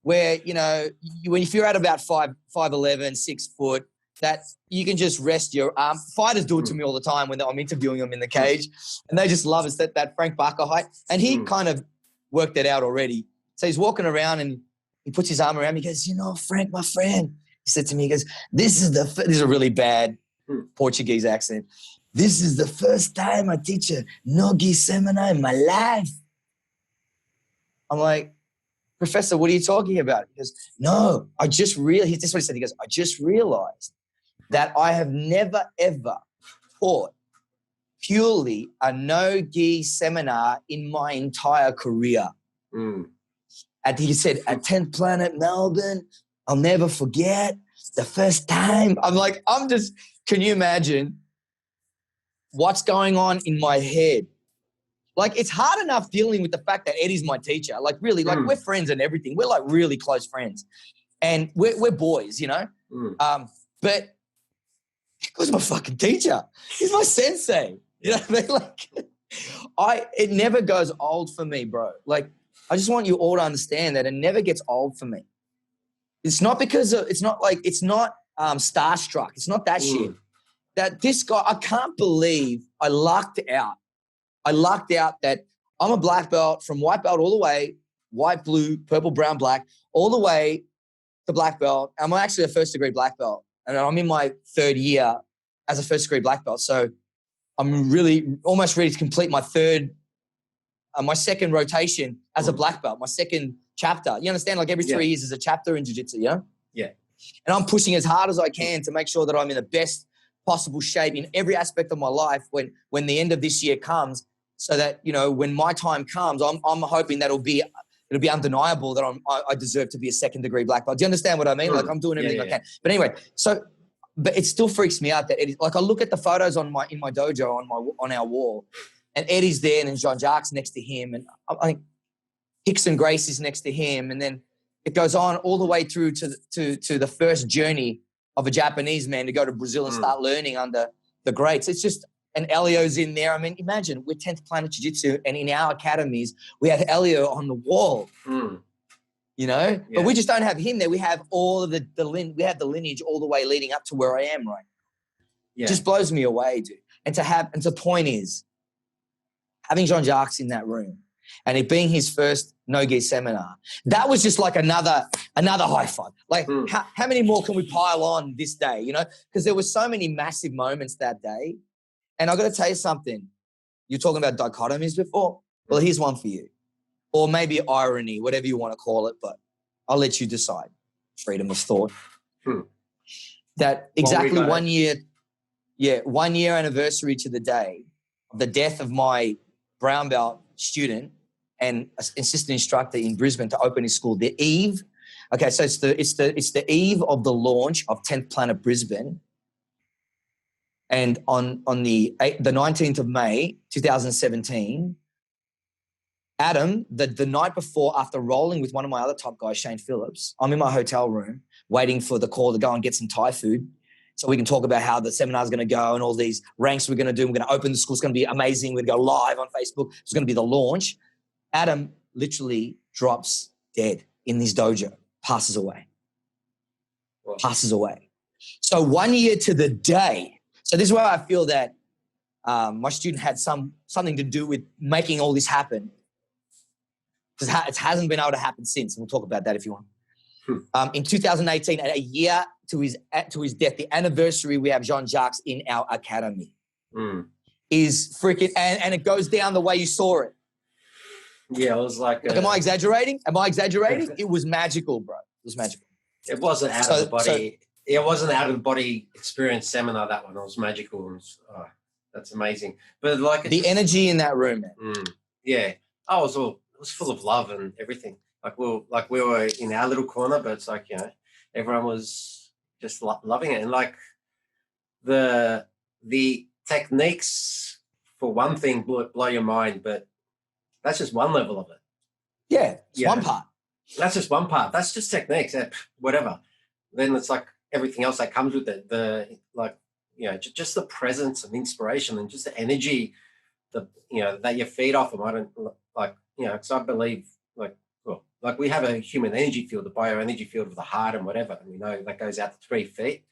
where if you're at about 5'11", 6 foot, that you can just rest your arm. Fighters do it to me all the time when I'm interviewing them in the cage, and they just love us, that Frank Barca height. And he kind of worked it out already. So he's walking around and he puts his arm around me, he goes, Frank, my friend, he said to me, he goes, this is a really bad Portuguese accent. this is the first time I teach a no-gi seminar in my life. I'm like, Professor, what are you talking about? He goes, no, this is what he said. He goes, I just realized that I have never, ever taught purely a no-gi seminar in my entire career. Mm. And he said, at 10th Planet Melbourne, I'll never forget the first time. I'm like, can you imagine what's going on in my head? Like, it's hard enough dealing with the fact that Eddie's my teacher. Like, really, like, we're friends and everything. We're, like, really close friends. And we're boys, you know? But Nico's my fucking teacher. He's my sensei. You know what I mean? Like, it never goes old for me, bro. Like, I just want you all to understand that it never gets old for me. It's not because it's not starstruck. It's not that shit. That this guy, I can't believe I lucked out. I lucked out that I'm a black belt from white belt all the way, white, blue, purple, brown, black, all the way to black belt. I'm actually a first degree black belt. And I'm in my 3rd year as a first degree black belt. So I'm really almost ready to complete my my second rotation as a black belt, my second chapter. You understand? Like every 3 years is a chapter in jiu-jitsu, yeah? Yeah. And I'm pushing as hard as I can to make sure that I'm in the best possible shape in every aspect of my life when the end of this year comes, so that, you know, when my time comes, I'm hoping that it'll be undeniable that I deserve to be a 2nd degree black belt. Do you understand what I mean? Like, I'm doing everything I can. But anyway, but it still freaks me out that Eddie, like, I look at the photos in my dojo on our wall, and Eddie's there, and then Jean Jaques next to him, and I think Hickson Grace is next to him, and then it goes on all the way through to the first journey of a Japanese man to go to Brazil and start learning under the greats. It's just, and Elio's in there. I mean, imagine we're 10th Planet Jiu-Jitsu, and in our academies we have Elio on the wall. You know, but we just don't have him there. We have all of we have the lineage all the way leading up to where I am right now. Yeah. It just blows me away, dude. And the point is, having Jean Jaques in that room and it being his first no-gi seminar, that was just like another high five. Like, how many more can we pile on this day, you know? Because there were so many massive moments that day. And I've got to tell you something. You're talking about dichotomies before. Well, here's one for you. Or maybe irony, whatever you want to call it, but I'll let you decide. Freedom of thought. That exactly 1 year, 1 year anniversary to the day of the death of my brown belt student and assistant instructor in Brisbane to open his school. The eve, okay, so it's the eve of the launch of 10th Planet Brisbane. And on the 19th of May, 2017, Adam, the night before, after rolling with one of my other top guys, Shane Phillips, I'm in my hotel room waiting for the call to go and get some Thai food so we can talk about how the seminar is going to go and all these ranks we're going to do. We're going to open the school. It's going to be amazing. We're going to go live on Facebook. It's going to be the launch. Adam literally drops dead in his dojo, passes away. Wow. Passes away. So 1 year to the day. So this is where I feel that my student had something to do with making all this happen. Because it hasn't been able to happen since. We'll talk about that if you want. In 2018, at a year to his death, the anniversary, we have Jean Jaques in our academy. Is freaking, and it goes down the way you saw it. Yeah, it was like am I exaggerating? It was magical, bro. It was magical. It wasn't out of the body. It wasn't out of the body experience seminar, that one. It was magical. It was, that's amazing. But like the energy in that room, man. Yeah. It was full of love and everything. Like we were in our little corner, but it's like, you know, everyone was just loving it. And like the techniques, for one thing, blow your mind, but that's just one level of it. Yeah, it's one part. That's just one part. That's just techniques, whatever. Then it's like everything else that comes with it. The, like, you know, just the presence and inspiration and just the energy, that you feed off them. I don't like, you know, because I believe like we have a human energy field, the bioenergy field of the heart and whatever, and we know that goes out to 3 feet,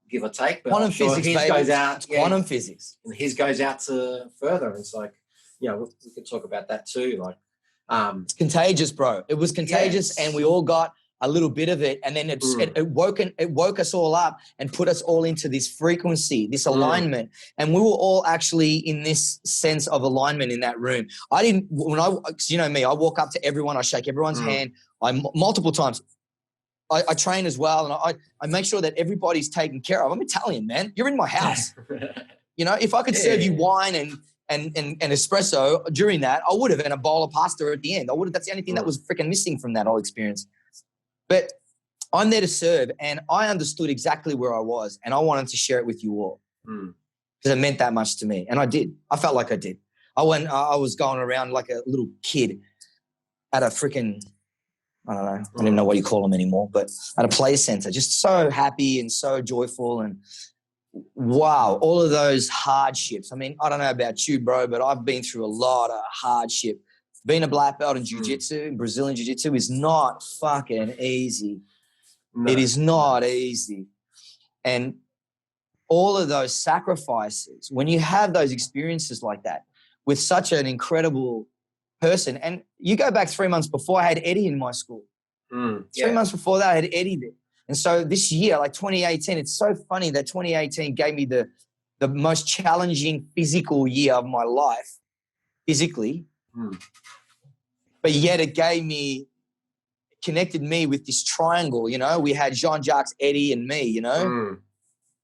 give or take. But quantum physics, his goes out, quantum physics, and his goes out to further. And it's like, you know, we could talk about that too. Like, it's contagious, bro. It was contagious, and we all got a little bit of it, and then it woke us all up and put us all into this frequency, this alignment, and we were all actually in this sense of alignment in that room. You know me, I walk up to everyone, I shake everyone's hand, multiple times. I train as well, and I make sure that everybody's taken care of. I'm Italian, man. You're in my house. You know, if I could serve you wine and espresso during that, I would have, and a bowl of pasta at the end. That's the only thing that was freaking missing from that whole experience. But I'm there to serve, and I understood exactly where I was, and I wanted to share it with you all because it meant that much to me, and I did. I felt like I did. I was going around like a little kid at a freaking, I don't know, I don't even know what you call them anymore, but at a play center, just so happy and so joyful, and wow, all of those hardships. I mean, I don't know about you, bro, but I've been through a lot of hardship. Being a black belt in jiu-jitsu, Brazilian jiu-jitsu, is not fucking easy. No, it is not easy. And all of those sacrifices, when you have those experiences like that with such an incredible person, and you go back 3 months before, I had Eddie in my school. 3 months before that, I had Eddie there. And so this year, like 2018, it's so funny that 2018 gave me the most challenging physical year of my life, physically. But yet it connected me with this triangle, you know. We had Jean Jaques, Eddie, and me, you know,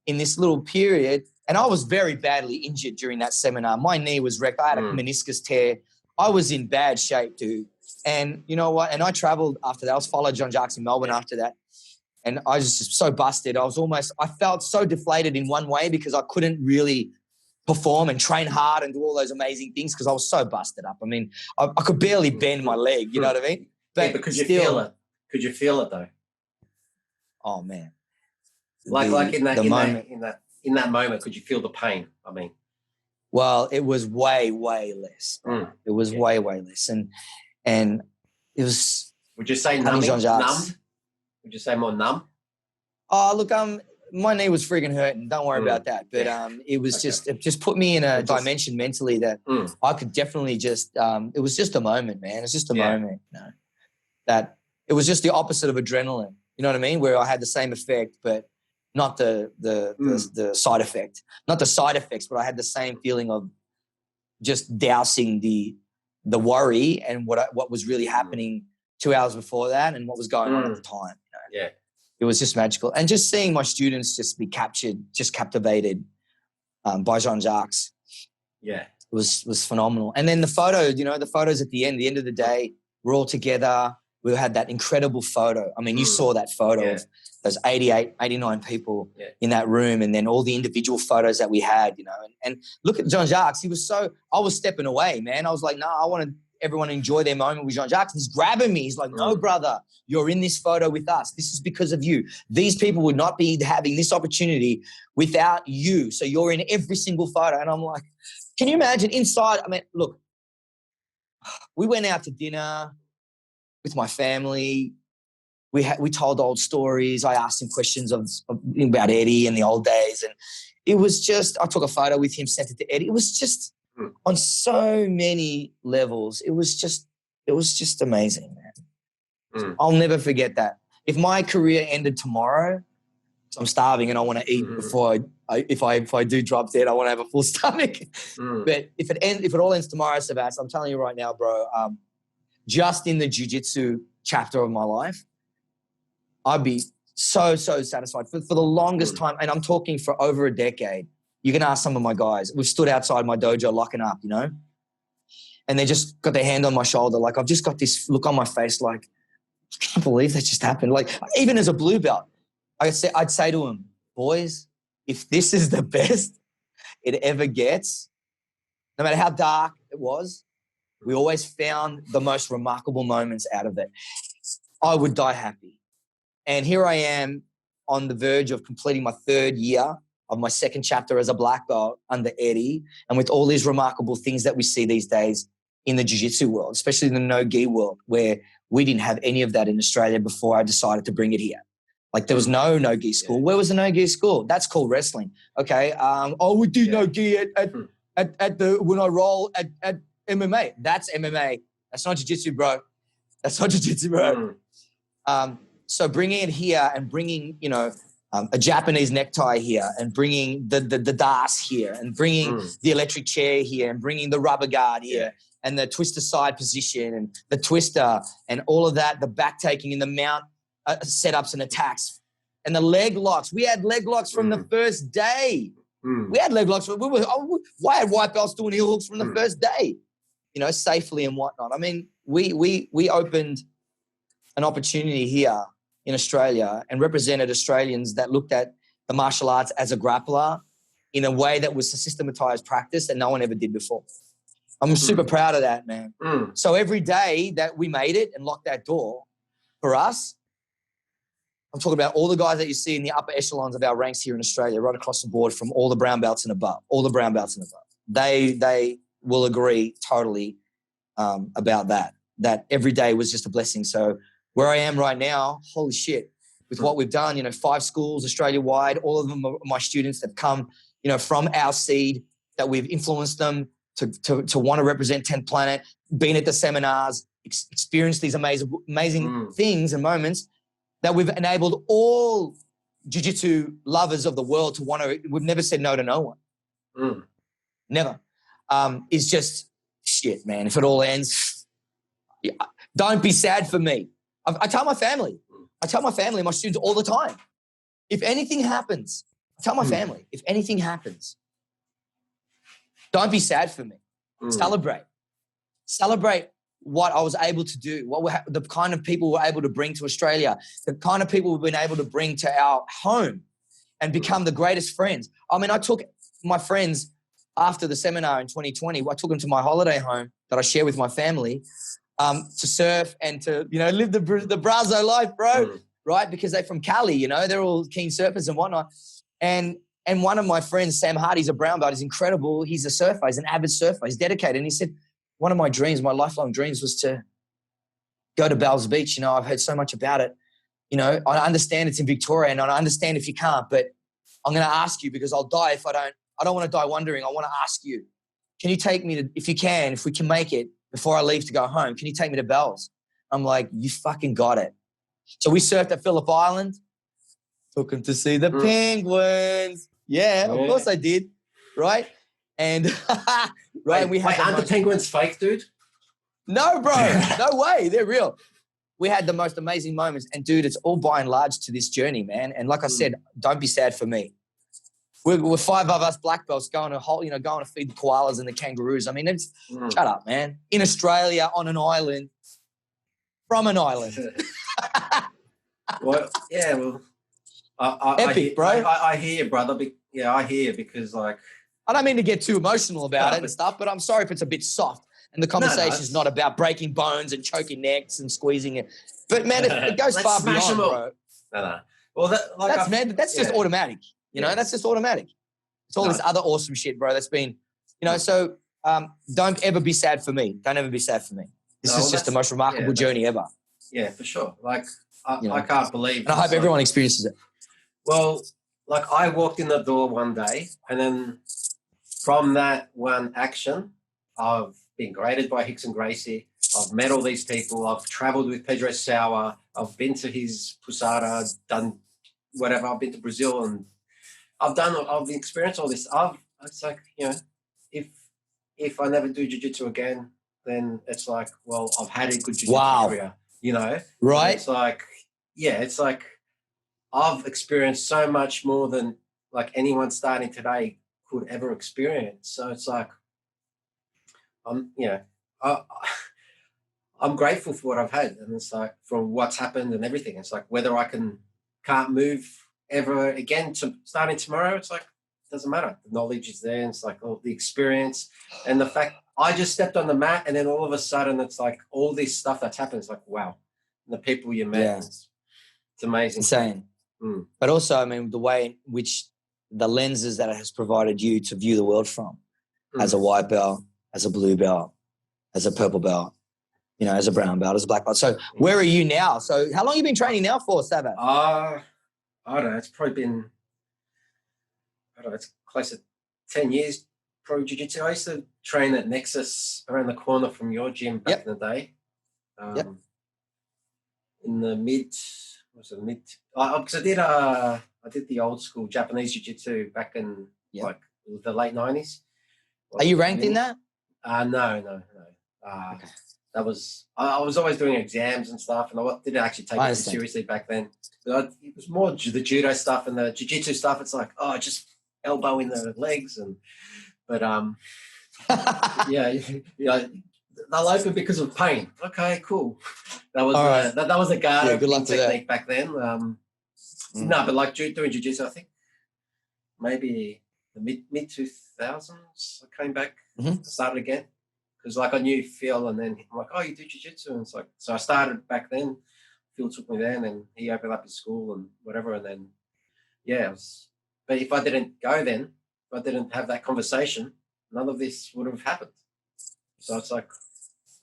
in this little period. And I was very badly injured during that seminar. My knee was wrecked. I had a meniscus tear. I was in bad shape, dude. And you know what? And I traveled after that. I was followed Jean Jaques in Melbourne after that. And I was just so busted. I felt so deflated in one way because I couldn't really perform and train hard and do all those amazing things because I was so busted up. I mean, I could barely bend my leg, you know what I mean? But could you feel it? Could you feel it though? Oh man. Like in that moment, could you feel the pain? I mean. Well, it was way, way less. It was way, way less. And it was. Would you say numb? Would you say more numb? Oh, look, my knee was friggin' hurting. Don't worry about that. But it was it just put me in a dimension mentally that I could definitely just, it was just a moment, man. It's just a moment, you know, that it was just the opposite of adrenaline. You know what I mean? Where I had the same effect, but not the side effect. Not the side effects, but I had the same feeling of just dousing the worry and what was really happening 2 hours before that and what was going on at the time. You know? Yeah. It was just magical. And just seeing my students just be captivated by Jean Jaques. Yeah. Was phenomenal. And then the photos, you know, the photos at the end of the day, we're all together. We had that incredible photo. I mean, you saw that photo of those 88, 89 people in that room, and then all the individual photos that we had, you know. And look at Jean Jaques. I was stepping away, man. I was like, no, I wanted everyone to enjoy their moment with Jean Jaques. He's grabbing me. He's like, no, brother, you're in this photo with us. This is because of you. These people would not be having this opportunity without you. So you're in every single photo. And I'm like, can you imagine inside? I mean, look, we went out to dinner with my family. We told old stories. I asked him questions about Eddie and the old days. And it was just, I took a photo with him, sent it to Eddie. It was just on so many levels. It was just amazing, man. I'll never forget that. If my career ended tomorrow, so I'm starving and I want to eat before if I do drop dead, I want to have a full stomach. But if it all ends tomorrow, Sebas, I'm telling you right now, bro, just in the jiu-jitsu chapter of my life, I'd be so satisfied for the longest time. And I'm talking for over a decade. You can ask some of my guys. We've stood outside my dojo locking up, you know, and they just got their hand on my shoulder. Like, I've just got this look on my face like, I can't believe that just happened. Like, even as a blue belt, I'd say to them, boys, if this is the best it ever gets, no matter how dark it was, we always found the most remarkable moments out of it. I would die happy. And here I am on the verge of completing my 3rd year of my 2nd chapter as a black belt under Eddie, and with all these remarkable things that we see these days in the jiu-jitsu world, especially in the no-gi world, where we didn't have any of that in Australia before I decided to bring it here. Like, there was no no-gi school. Yeah. Where was the no-gi school? That's called wrestling. Okay. We do no-gi at the when I roll at MMA. That's MMA. That's not jiu-jitsu, bro. That's not jiu-jitsu, bro. So bringing it here and bringing, a Japanese necktie here and bringing the das here and bringing the electric chair here and bringing the rubber guard here and the twister side position and the twister and all of that, the back taking and the mount setups and attacks and the leg locks. We had leg locks from the first day. We had leg locks. Why had white belts doing heel hooks from the first day, safely and whatnot. I mean, we opened an opportunity here in Australia and represented Australians that looked at the martial arts as a grappler in a way that was a systematized practice that no one ever did before. I'm super proud of that, man. So every day that we made it and locked that door for us, I'm talking about all the guys that you see in the upper echelons of our ranks here in Australia, right across the board from all the brown belts and above, They will agree totally about that every day was just a blessing. So where I am right now, holy shit, with what we've done, 5 schools Australia-wide, all of them are my students that come, from our seed, that we've influenced them to want to represent 10th Planet, been at the seminars, experienced these amazing things and moments that we've enabled all jiu-jitsu lovers of the world to want to. We've never said no to no one. Never. It's just shit, man. If it all ends, don't be sad for me. I tell my family, my students all the time, if anything happens, I tell my family, if anything happens, don't be sad for me. Celebrate what I was able to do, the kind of people we're able to bring to Australia, the kind of people we've been able to bring to our home and become the greatest friends. I mean, I took my friends after the seminar in 2020, I took them to my holiday home that I share with my family to surf and to, live the Brazo life, bro, right? Because they're from Cali, they're all keen surfers and whatnot. And one of my friends, Sam Hardy's a brown belt. He's incredible. He's a surfer. He's an avid surfer. He's dedicated. And he said, one of my dreams, my lifelong dreams was to go to Bells Beach. I've heard so much about it. I understand it's in Victoria and I understand if you can't, but I'm going to ask you because I'll die if I don't. I don't want to die wondering. I want to ask you, can you take me to, if we can make it before I leave to go home, can you take me to Bells? I'm like, you fucking got it. So we surfed at Phillip Island, took him to see the penguins. Yeah, of course I did. Right. And right. Wait, aren't the penguins fake, dude? No, bro. No way. They're real. We had the most amazing moments. And dude, it's all by and large to this journey, man. And like I said, don't be sad for me. We're 5 of us black belts going to feed the koalas and the kangaroos. I mean, shut up, man. In Australia, on an island, from an island. Well, yeah, well, epic, bro. I hear you, brother. I hear you because, like, I don't mean to get too emotional about it and stuff, but I'm sorry if it's a bit soft and the conversation is not about breaking bones and choking necks and squeezing it. But man, it goes far beyond, bro. No. Well, that's just automatic. That's just automatic. It's all this other awesome shit, bro. That's been, so don't ever be sad for me. Don't ever be sad for me. This is just the most remarkable journey ever. Yeah, for sure. Like, I can't believe. And I hope everyone experiences it. Well, like I walked in the door one day and then from that one action, I've been graded by Hicks and Gracie. I've met all these people. I've traveled with Pedro Sauer. I've been to his Pusada, done whatever. I've been to Brazil and I've experienced all this. It's like, if I never do jiu-jitsu again, then it's like, well, I've had a good jiu-jitsu career, Right. It's like I've experienced so much more than like anyone starting today could ever experience. So it's like, I'm grateful for what I've had. And it's like from what's happened and everything, it's like whether I can't move ever again to starting tomorrow, it's like, it doesn't matter. The knowledge is there. And it's like all the experience and the fact I just stepped on the mat and then all of a sudden it's like all this stuff that's happened. It's like, wow. And the people you met, it's amazing. Insane. But also, I mean, the way in which the lenses that it has provided you to view the world from as a white belt, as a blue belt, as a purple belt, as a brown belt, as a black belt. So where are you now? So how long have you been training now for, Sabat? I don't know. It's probably been, it's close to 10 years pro jiu-jitsu. I used to train at Nexus around the corner from your gym back in the day. In the was it mid? Because I did the old school Japanese jiu-jitsu back in like the late 90s. Are you ranked in that? No. Okay. That was I was always doing exams and stuff, and I didn't actually take it seriously back then. But it was more the judo stuff and the jiu-jitsu stuff. It's like, oh, just elbow in the legs, but yeah, they'll open because of pain. Okay, cool. That was that was the guard technique back then. No, but like doing jiu-jitsu, I think maybe the mid 2000s I came back, started again. Because like I knew Phil, and then I'm like, oh, you do jiu-jitsu? And it's like, so I started back then. Phil took me there, and then he opened up his school and whatever. And then, but if I didn't go then, if I didn't have that conversation, none of this would have happened. So it's like,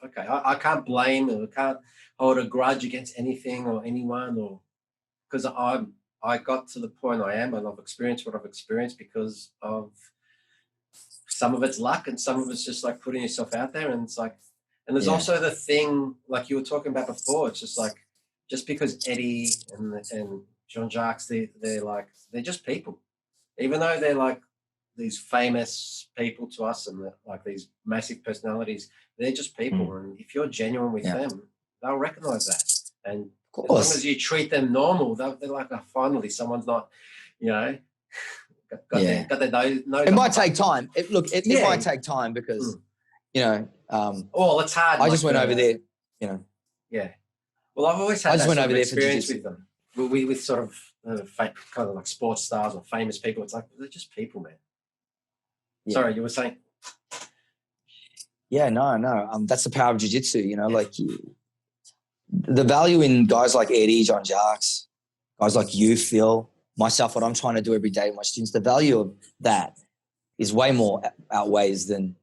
okay, I can't blame, or I can't hold a grudge against anything or anyone, or because I got to the point I am, and I've experienced what I've experienced because of some of it's luck and some of it's just like putting yourself out there. And it's like, and there's also the thing like you were talking about before. It's just like, just because Eddie and Jean Jaques, they're just people, even though they're like these famous people to us and like these massive personalities, they're just people. And if you're genuine with them, they'll recognize that. And as long as you treat them normal, they're like, oh, finally someone's not, got their nose. It might take time. It might take time because, it's hard. I just went over there, Yeah. Well, I've always had that experience with them. With sort of kind of like sports stars or famous people. It's like, they're just people, man. Yeah. Sorry, you were saying? Yeah, no. That's the power of jiu-jitsu, like the value in guys like Eddie, Jean Jaques, guys like you, Phil, myself, what I'm trying to do every day with my students, the value of that is way more outweighs than,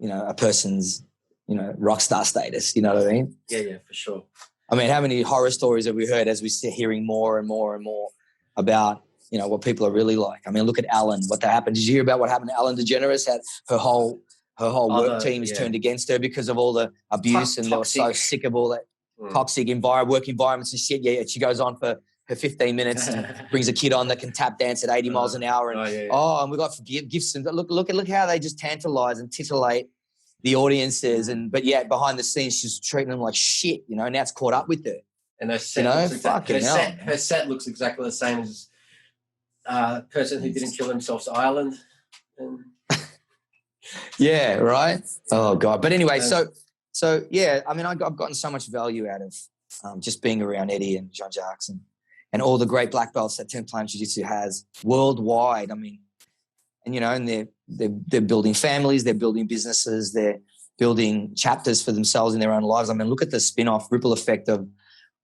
a person's, rock star status. You know what I mean? Yeah, for sure. I mean, how many horror stories have we heard as we sit hearing more and more and more about, what people are really like? I mean, look at Ellen, what happened. Did you hear about what happened to Ellen DeGeneres? Had her whole work team is turned against her because of all the abuse and they were so sick of all that toxic work environments and shit. Yeah, she goes on for her 15 minutes and brings a kid on that can tap dance at 80 miles an hour. And and we got gifts. And look how they just tantalize and titillate the audiences. But behind the scenes, she's treating them like shit, now it's caught up with her. And her set, her set looks exactly the same as person who didn't kill themselves Ireland. Yeah, right. Oh God. But anyway, so yeah, I mean, I've gotten so much value out of just being around Eddie and Jean Jaques and all the great black belts that 10th Planet Jiu-Jitsu has worldwide. I mean, and they're building families, they're building businesses, they're building chapters for themselves in their own lives. I mean, look at the spin-off ripple effect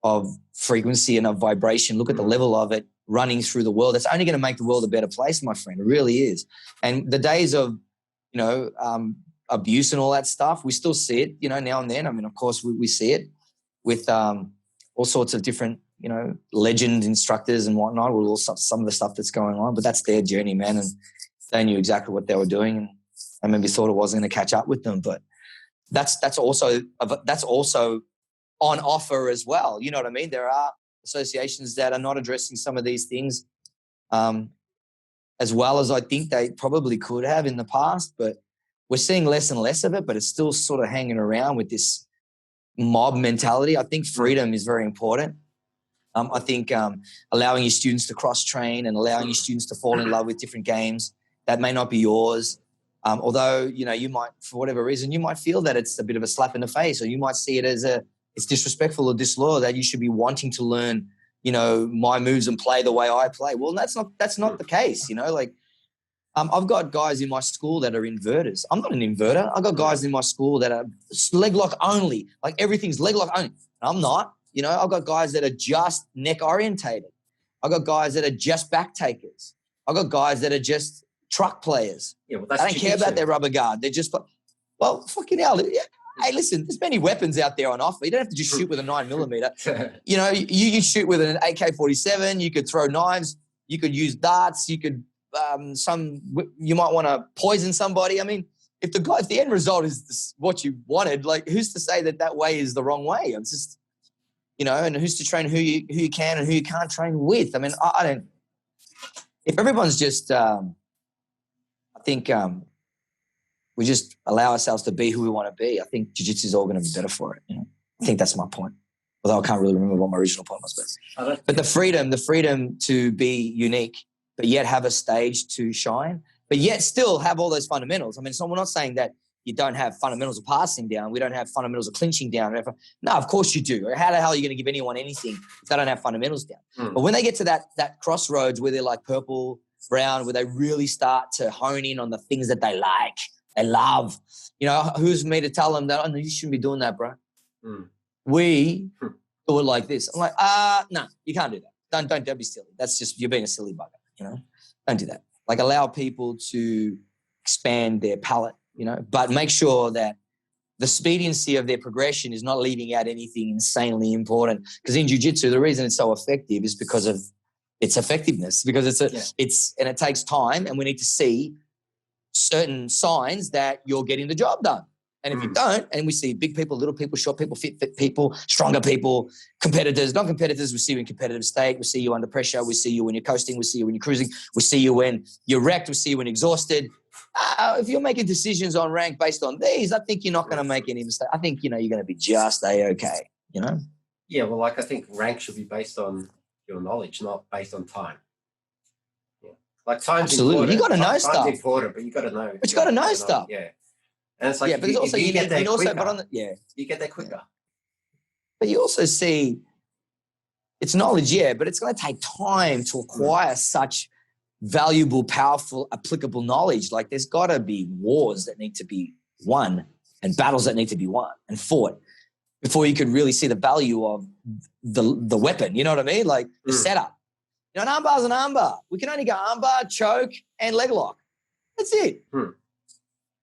of frequency and of vibration. Look at the level of it running through the world. It's only going to make the world a better place, my friend. It really is. And the days of, abuse and all that stuff, we still see it, now and then. I mean, of course, we see it with all sorts of different, legend instructors and whatnot, with all some of the stuff that's going on. But that's their journey, man. And they knew exactly what they were doing. And I maybe thought it wasn't going to catch up with them. But that's also on offer as well. You know what I mean? There are associations that are not addressing some of these things as well as I think they probably could have in the past, but we're seeing less and less of it, but it's still sort of hanging around with this mob mentality. I think freedom is very important. I think allowing your students to cross-train and allowing your students to fall in love with different games that may not be yours. Although, you might, for whatever reason, you might feel that it's a bit of a slap in the face, or you might see it as it's disrespectful or disloyal that you should be wanting to learn, my moves and play the way I play. Well, that's not the case, I've got guys in my school that are inverters. I'm not an inverter. I've got guys in my school that are leg lock only, like everything's leg lock only. I'm not, I've got guys that are just neck orientated. I've got guys that are just back takers. I've got guys that are just truck players. Yeah, well, I don't care about their rubber guard. They're just, well, fucking hell. Yeah. Hey, listen, there's many weapons out there on offer. You don't have to just shoot with a 9mm. You shoot with an AK-47. You could throw knives. You could use darts. You could, you might want to poison somebody. I mean, if the end result is what you wanted, like, who's to say that way is the wrong way? It's just, and who's to train who you can and who you can't train with. I mean, I don't. If everyone's just, I think we just allow ourselves to be who we want to be. I think jiu-jitsu is all going to be better for it. I think that's my point. Although I can't really remember what my original point was, but the freedom to be unique, but yet have a stage to shine, but yet still have all those fundamentals. I mean, so we're not saying that you don't have fundamentals of passing down. We don't have fundamentals of clinching down. No, of course you do. How the hell are you going to give anyone anything if they don't have fundamentals down? But when they get to that crossroads where they're like purple, brown, where they really start to hone in on the things that they like, they love, who's me to tell them that, oh, no, you shouldn't be doing that, bro. We do it like this. I'm like, no, you can't do that. Don't be silly. That's just, you're being a silly bugger, Don't do that. Like, allow people to expand their palate, but make sure that the expediency of their progression is not leaving out anything insanely important. Because in jiu-jitsu, the reason it's so effective is because of its effectiveness, because and it takes time, and we need to see certain signs that you're getting the job done. And if you don't, and we see big people, little people, short people, fit people, stronger people, competitors, non-competitors, we see you in competitive state, we see you under pressure, we see you when you're coasting, we see you when you're cruising, we see you when you're wrecked, we see you when you're exhausted. If you're making decisions on rank based on these, I think you're not going to make any mistake. I think, you're going to be just A-okay, Yeah, well, I think rank should be based on your knowledge, not based on time. Yeah. Like, time's absolutely. important. You got to know stuff. Time's important, but you got to know. But you got to know stuff. Yeah. And it's like, but it's also you get there quicker. You get there quicker. But you also see it's knowledge, but it's going to take time to acquire such valuable, powerful, applicable knowledge. Like, there's got to be wars that need to be won and battles that need to be won and fought before you could really see the value of the weapon. You know what I mean? Like the setup. An armbar's an armbar. We can only go armbar, choke, and leg lock. That's it.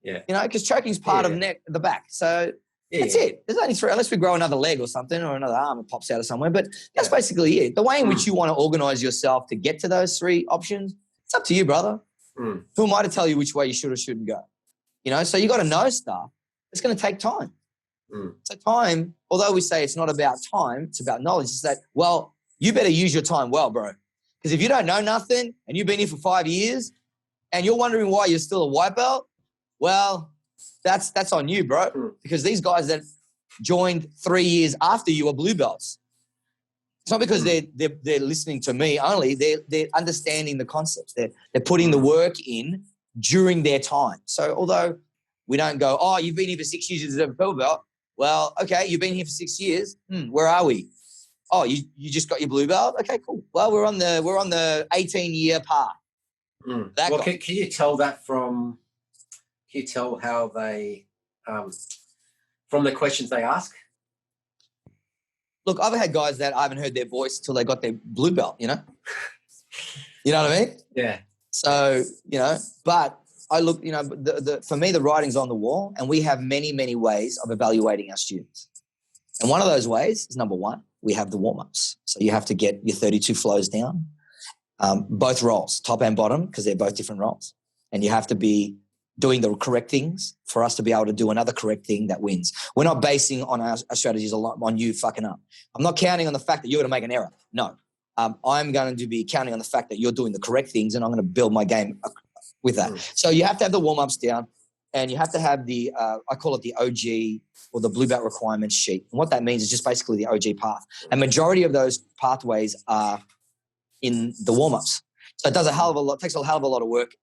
Yeah. Because choking's part of the back. So that's it. There's only three, unless we grow another leg or something, or another arm that pops out of somewhere. But that's basically it. The way in which you want to organize yourself to get to those three options, it's up to you, brother. Who am I to tell you which way you should or shouldn't go? So you got to know stuff. It's going to take time. So time, although we say it's not about time, it's about knowledge. It's that, well, you better use your time well, bro. Because if you don't know nothing and you've been here for 5 years and you're wondering why you're still a white belt, well, that's on you, bro. Because these guys that joined 3 years after you are blue belts. It's not because they're listening to me only. They're understanding the concepts. They're putting the work in during their time. So although we don't go, oh, you've been here for 6 years as a purple belt. Well, okay, you've been here for 6 years. Where are we? Oh, you just got your blue belt? Okay, cool. Well, we're on the 18-year path. Well, can you tell that from? Can you tell how they, from the questions they ask? Look, I've had guys that I haven't heard their voice until they got their blue belt. You know what I mean? Yeah. So but I look, for me, the writing's on the wall, and we have many, many ways of evaluating our students. And one of those ways is, number one, we have the warm-ups. So you have to get your 32 flows down, both rolls, top and bottom, because they're both different rolls. And you have to be doing the correct things for us to be able to do another correct thing that wins. We're not basing on our strategies a lot on you fucking up. I'm not counting on the fact that you're going to make an error. No. I'm going to be counting on the fact that you're doing the correct things, and I'm going to build my game with that. So you have to have the warm-ups down, and you have to have the, I call it the OG or the blue belt requirements sheet. And what that means is just basically the OG path. And majority of those pathways are in the warm-ups. So it does takes a hell of a lot of work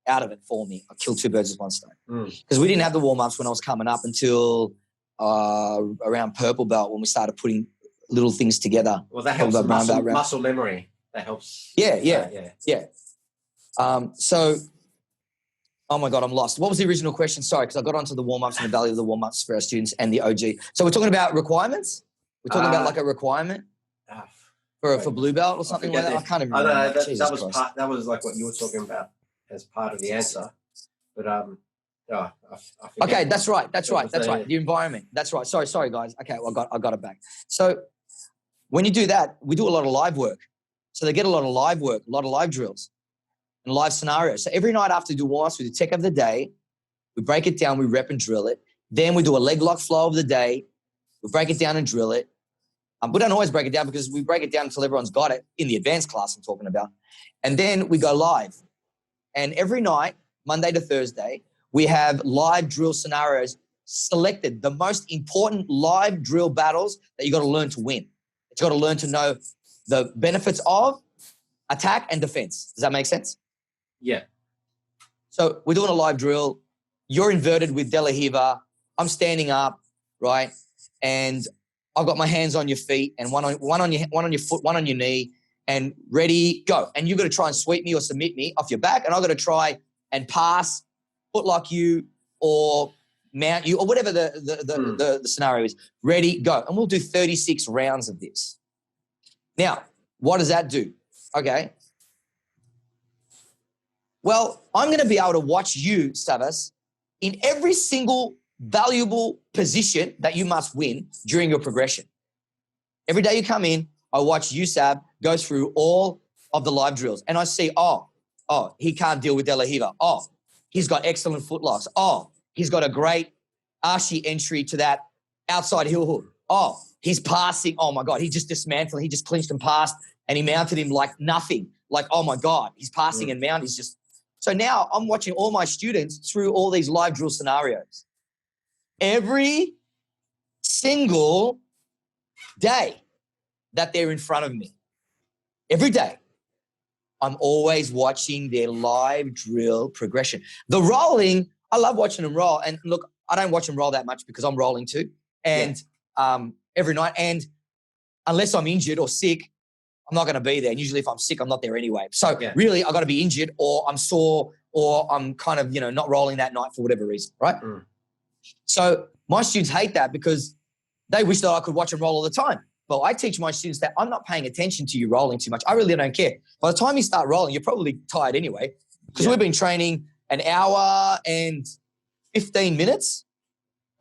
out of it for me. I killed two birds with one stone. Because we didn't have the warm-ups when I was coming up until around purple belt, when we started putting little things together. Well, that helps muscle memory. That helps. Yeah. So, oh my God, I'm lost. What was the original question? Sorry, because I got onto the warm-ups and the value of the warm-ups for our students and the OG. So we're talking about requirements? We're talking about like a requirement for blue belt or something like that? I can't even remember. I don't know. That was like what you were talking about as part of the answer. But I okay, that's right. The environment. That's right. Sorry, guys. Okay, well, I got it back. So when you do that, we do a lot of live work. So they get a lot of live work, a lot of live drills and live scenarios. So every night after we do warm-ups, we do tech of the day. We break it down, we rep and drill it. Then we do a leg lock flow of the day. We break it down and drill it. We don't always break it down because we break it down until everyone's got it in the advanced class I'm talking about. And then we go live. And every night, Monday to Thursday, we have live drill scenarios selected, the most important live drill battles that you got to learn to win. You got to learn to know the benefits of attack and defense. Does that make sense? Yeah. So we're doing a live drill. You're inverted with De La Riva. I'm standing up, right? And I've got my hands on your feet and one on your foot, one on your knee, and ready, go. And you've got to try and sweep me or submit me off your back, and I've got to try and pass, footlock you, or mount you, or whatever the scenario is. Ready, go. And we'll do 36 rounds of this. Now, what does that do? Okay. Well, I'm going to be able to watch you, Savas, in every single valuable position that you must win during your progression. Every day you come in, I watch you, Sab, go through all of the live drills, and I see, oh, he can't deal with De La Riva. Oh, he's got excellent footlocks. Oh, he's got a great archie entry to that outside heel hook. Oh, he's passing. Oh, my God, he just dismantled. He just clinched and passed, and he mounted him like nothing. Like, oh, my God, he's passing and mount. He's just – so now I'm watching all my students through all these live drill scenarios. Every single day that they're in front of me, every day, I'm always watching their live drill progression. The rolling, I love watching them roll. And look, I don't watch them roll that much because I'm rolling too. And every night, and unless I'm injured or sick, I'm not going to be there. And usually if I'm sick, I'm not there anyway. So really, I got to be injured, or I'm sore, or I'm kind of, not rolling that night for whatever reason, right? So my students hate that because they wish that I could watch them roll all the time. But I teach my students that I'm not paying attention to you rolling too much. I really don't care. By the time you start rolling, you're probably tired anyway, because we've been training an hour and 15 minutes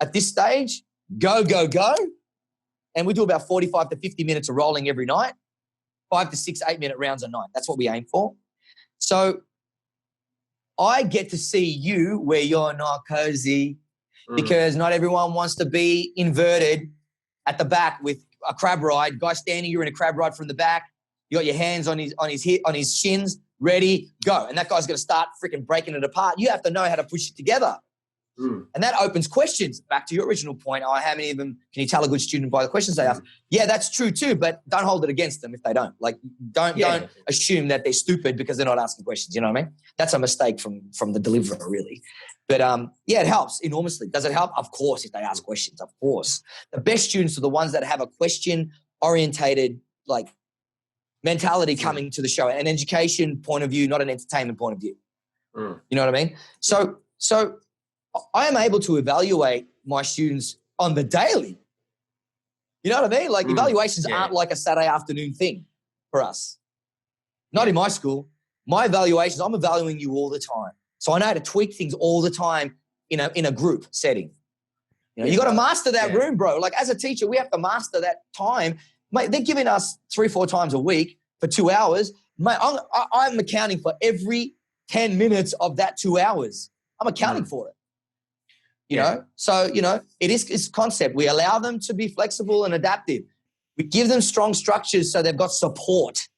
at this stage. Go, go, go. And we do about 45 to 50 minutes of rolling every night, 5 to 6, 8-minute rounds a night. That's what we aim for. So I get to see you where you're not cozy, because not everyone wants to be inverted at the back with a crab ride. Guy standing, you're in a crab ride from the back. You got your hands on his shins, ready, go. And that guy's going to start freaking breaking it apart. You have to know how to push it together. And that opens questions. Back to your original point, how many of them can you tell a good student by the questions they ask? Yeah, that's true too, but don't hold it against them if they don't. Like, don't assume that they're stupid because they're not asking questions. You know what I mean? That's a mistake from the deliverer, really. But it helps enormously. Does it help? Of course, if they ask questions, of course. The best students are the ones that have a question-orientated, like, mentality coming to the show, an education point of view, not an entertainment point of view. You know what I mean? So I am able to evaluate my students on the daily. You know what I mean? Like, evaluations aren't like a Saturday afternoon thing for us. Not in my school. My evaluations, I'm evaluating you all the time. So I know how to tweak things all the time in a group setting. You got to master that room, bro. Like, as a teacher, we have to master that time. Mate, they're giving us 3-4 times a week for 2 hours. Mate, I'm accounting for every 10 minutes of that 2 hours. I'm accounting for it. You know? So, it's concept. We allow them to be flexible and adaptive. We give them strong structures so they've got support.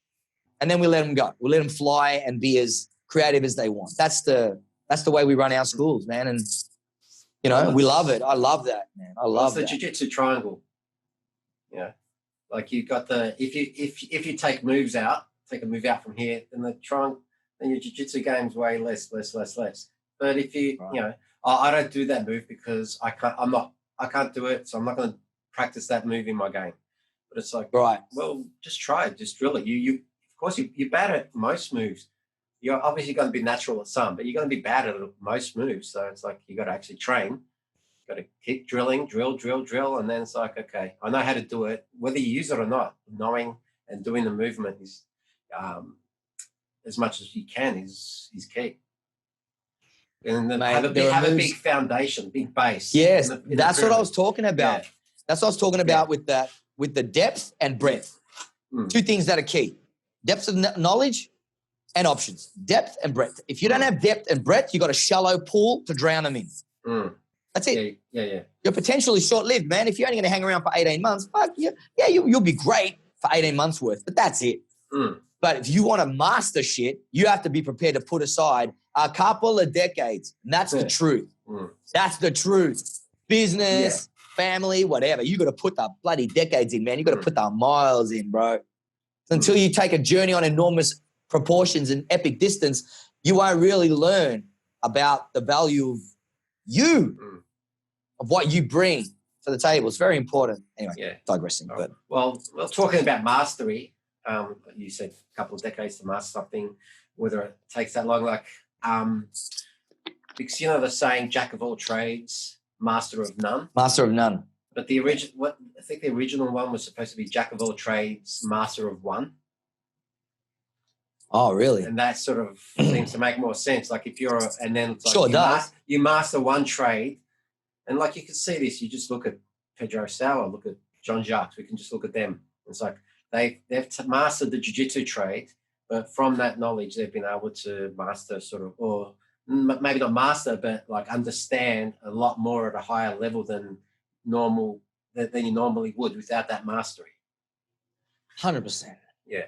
And then we let them go. We let them fly and be as creative as they want. That's the way we run our schools, man. And, we love it. I love that, man. I love that. It's the jiu-jitsu triangle. Like, you've got if you take a move out from here, then then your jiu-jitsu game's way less. But if you, I don't do that move because I can't do it, so I'm not going to practice that move in my game. But it's like, well, just try it, just drill it. You of course you're bad at most moves. You're obviously going to be natural at some, but you're going to be bad at most moves. So it's like, you got to actually train. You got to keep drilling, drill, and then it's like, okay, I know how to do it, whether you use it or not. Knowing and doing the movement is as much as you can is key. And have a big foundation, big base. Yes, that's what I was talking about. Yeah. That's what I was talking about with the depth and breadth. Two things that are key: depth of knowledge and options. Depth and breadth. If you don't have depth and breadth, you got a shallow pool to drown them in. That's it. Yeah. Your potential is short-lived, man. If you're only going to hang around for 18 months, fuck you. Yeah, you'll be great for 18 months worth, but that's it. But if you want to master shit, you have to be prepared to put aside a couple of decades. And that's the truth. That's the truth. Business, family, whatever. You got to put the bloody decades in, man. You got to put the miles in, bro. Until you take a journey on enormous proportions and epic distance, you won't really learn about the value of you, of what you bring to the table. It's very important. Anyway, digressing. But well, talking about mastery, you said a couple of decades to master something, whether it takes that long, like, because you know the saying, jack of all trades, master of none. Master of none. But the original one was supposed to be jack of all trades, master of one. Oh, really? And that sort of seems to make more sense. Like if you're, and then it's like sure does. You master one trade, and like you can see this. You just look at Pedro Sauer, look at Jean Jaques. We can just look at them. It's like they've mastered the jiu-jitsu trade, but from that knowledge, they've been able to master sort of, or maybe not master, but like understand a lot more at a higher level than you normally would without that mastery. 100%. Yeah.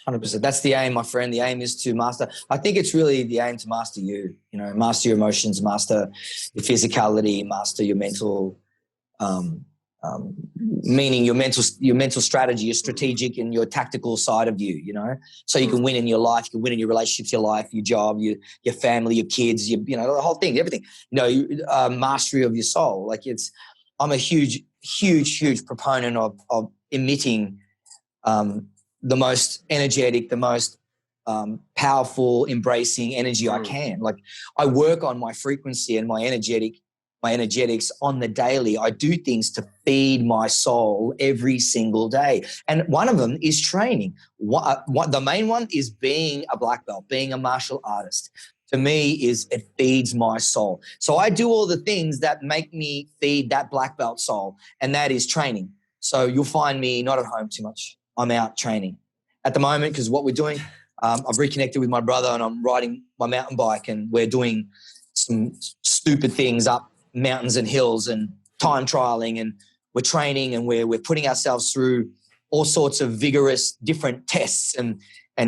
100%. That's the aim, my friend. The aim is to master. I think it's really the aim to master you, master your emotions, master your physicality, master your mental, meaning your mental strategy, your strategic and your tactical side of you, so you can win in your life, you can win in your relationships, your life, your job, your family, your kids, the whole thing, everything, mastery of your soul. Like I'm a huge proponent of emitting, the most energetic, the most powerful, embracing energy I can. Like I work on my frequency and my energetics on the daily. I do things to feed my soul every single day. And one of them is training. The main one is being a black belt, being a martial artist. To me, it feeds my soul. So I do all the things that make me feed that black belt soul, and that is training. So you'll find me not at home too much. I'm out training at the moment because what we're doing, I've reconnected with my brother and I'm riding my mountain bike and we're doing some stupid things up mountains and hills and time trialing, and we're training and we're putting ourselves through all sorts of vigorous different tests, and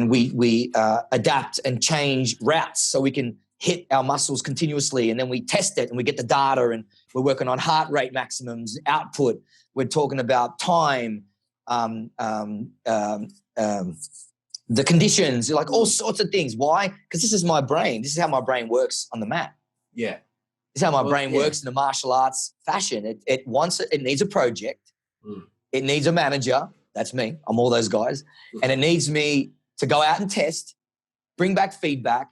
we adapt and change routes so we can hit our muscles continuously, and then we test it and we get the data, and we're working on heart rate maximums, output. We're talking about time, the conditions, like all sorts of things. Why? Because this is my brain. This is how my brain works on the mat. Yeah. This is how my brain works in the martial arts fashion. It needs a project. It needs a manager. That's me. I'm all those guys. And it needs me to go out and test, bring back feedback,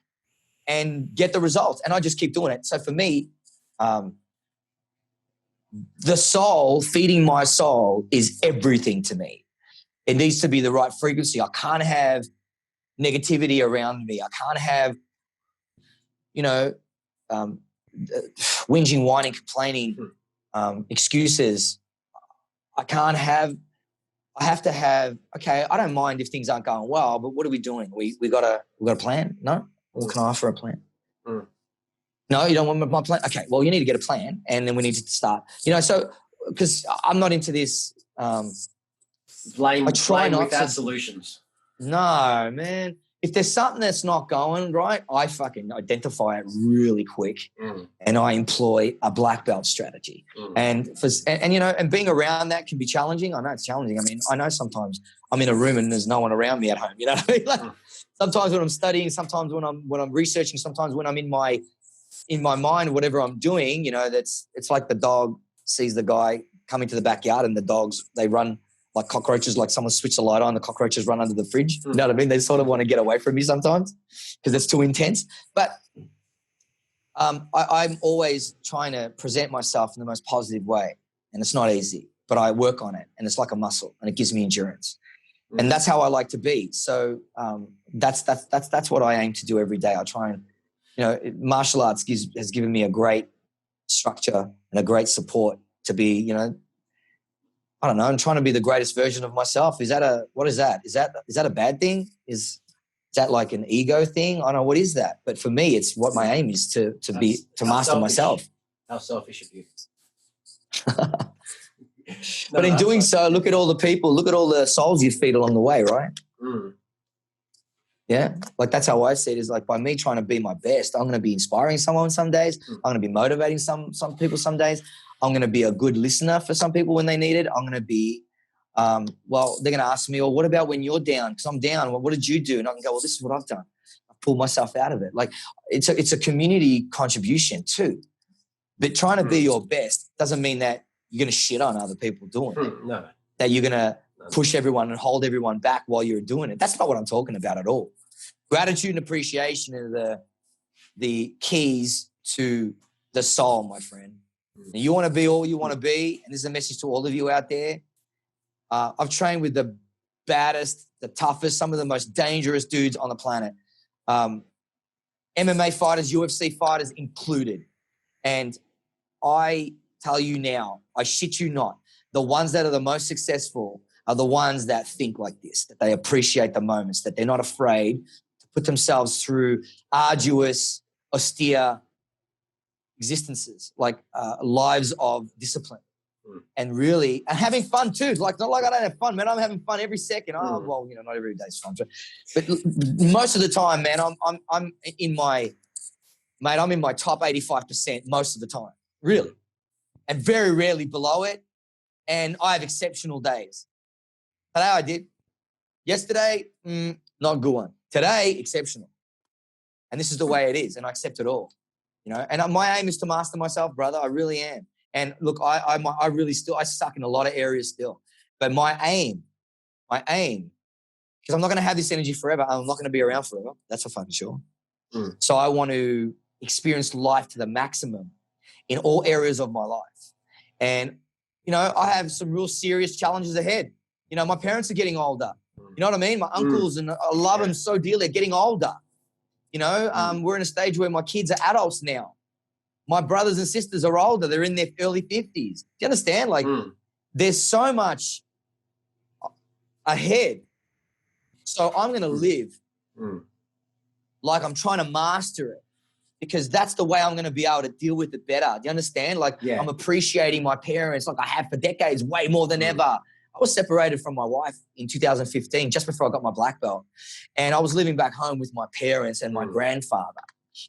and get the results. And I just keep doing it. So for me, the soul, feeding my soul is everything to me. It needs to be the right frequency. I can't have negativity around me. I can't have, whinging, whining, complaining, excuses. I have to have, okay, I don't mind if things aren't going well, but what are we doing? We got a plan? No? Well, can I offer a plan? No, you don't want my plan? Okay, well, you need to get a plan, and then we need to start. So because I'm not into this. Blame without solutions. No, man. If there's something that's not going right, I fucking identify it really quick, and I employ a black belt strategy. And being around that can be challenging. I know it's challenging. I mean, I know sometimes I'm in a room and there's no one around me at home. You know what I mean? Like, sometimes when I'm studying, sometimes when I'm researching, sometimes when I'm in my mind, whatever I'm doing, it's like the dog sees the guy coming to the backyard, and the dogs, they run like cockroaches, like someone switched the light on, the cockroaches run under the fridge. You know what I mean? They sort of want to get away from me sometimes because it's too intense. But I'm always trying to present myself in the most positive way, and it's not easy, but I work on it, and it's like a muscle, and it gives me endurance. And that's how I like to be. So that's what I aim to do every day. I try and, martial arts has given me a great structure and a great support to be, I don't know, I'm trying to be the greatest version of myself. What is that? Is that a bad thing? Is that like an ego thing? I don't know, what is that? But for me, it's what my aim is to master myself. How selfish of you. But in doing so, look at all the people, look at all the souls you feed along the way, right? Mm. Yeah. Like that's how I see it, is like by me trying to be my best, I'm going to be inspiring someone some days. I'm going to be motivating some people some days. I'm going to be a good listener for some people when they need it. I'm going to be, well, they're going to ask me, well, what about when you're down? Because I'm down. Well, what did you do? And I can go, well, this is what I've done. I've pulled myself out of it. Like it's a community contribution too. But trying to be your best doesn't mean that you're going to shit on other people doing it. No. That you're going to push everyone and hold everyone back while you're doing it. That's not what I'm talking about at all. Gratitude and appreciation are the keys to the soul, my friend. And you want to be all you want to be, and this is a message to all of you out there. I've trained with the baddest, the toughest, some of the most dangerous dudes on the planet. MMA fighters, UFC fighters included. And I tell you now, I shit you not, the ones that are the most successful are the ones that think like this, that they appreciate the moments, that they're not afraid to put themselves through arduous, austere existences, like lives of discipline. And really, and having fun too. Like, not like I don't have fun, man. I'm having fun every second. Oh, well, you know, not every day's fun. But most of the time, man, I'm in my top 85% most of the time, really. And very rarely below it. And I have exceptional days. Today I did. Yesterday, not a good one. Today, exceptional. And this is the way it is. And I accept it all. You know, and my aim is to master myself, brother. I really am. And look, I really I suck in a lot of areas still. But my aim, because I'm not going to have this energy forever. I'm not going to be around forever. That's for fucking sure. So I want to experience life to the maximum in all areas of my life. And, you know, I have some real serious challenges ahead. You know, my parents are getting older. You know what I mean? My uncles, and I love them so dearly, they're getting older. You know, we're in a stage where my kids are adults now. My brothers and sisters are older. They're in their early 50s. Do you understand? Like, there's so much ahead. So I'm going to live like I'm trying to master it, because that's the way I'm going to be able to deal with it better. Do you understand? Like, I'm appreciating my parents like I have for decades, way more than ever. I was separated from my wife in 2015, just before I got my black belt. And I was living back home with my parents and my grandfather.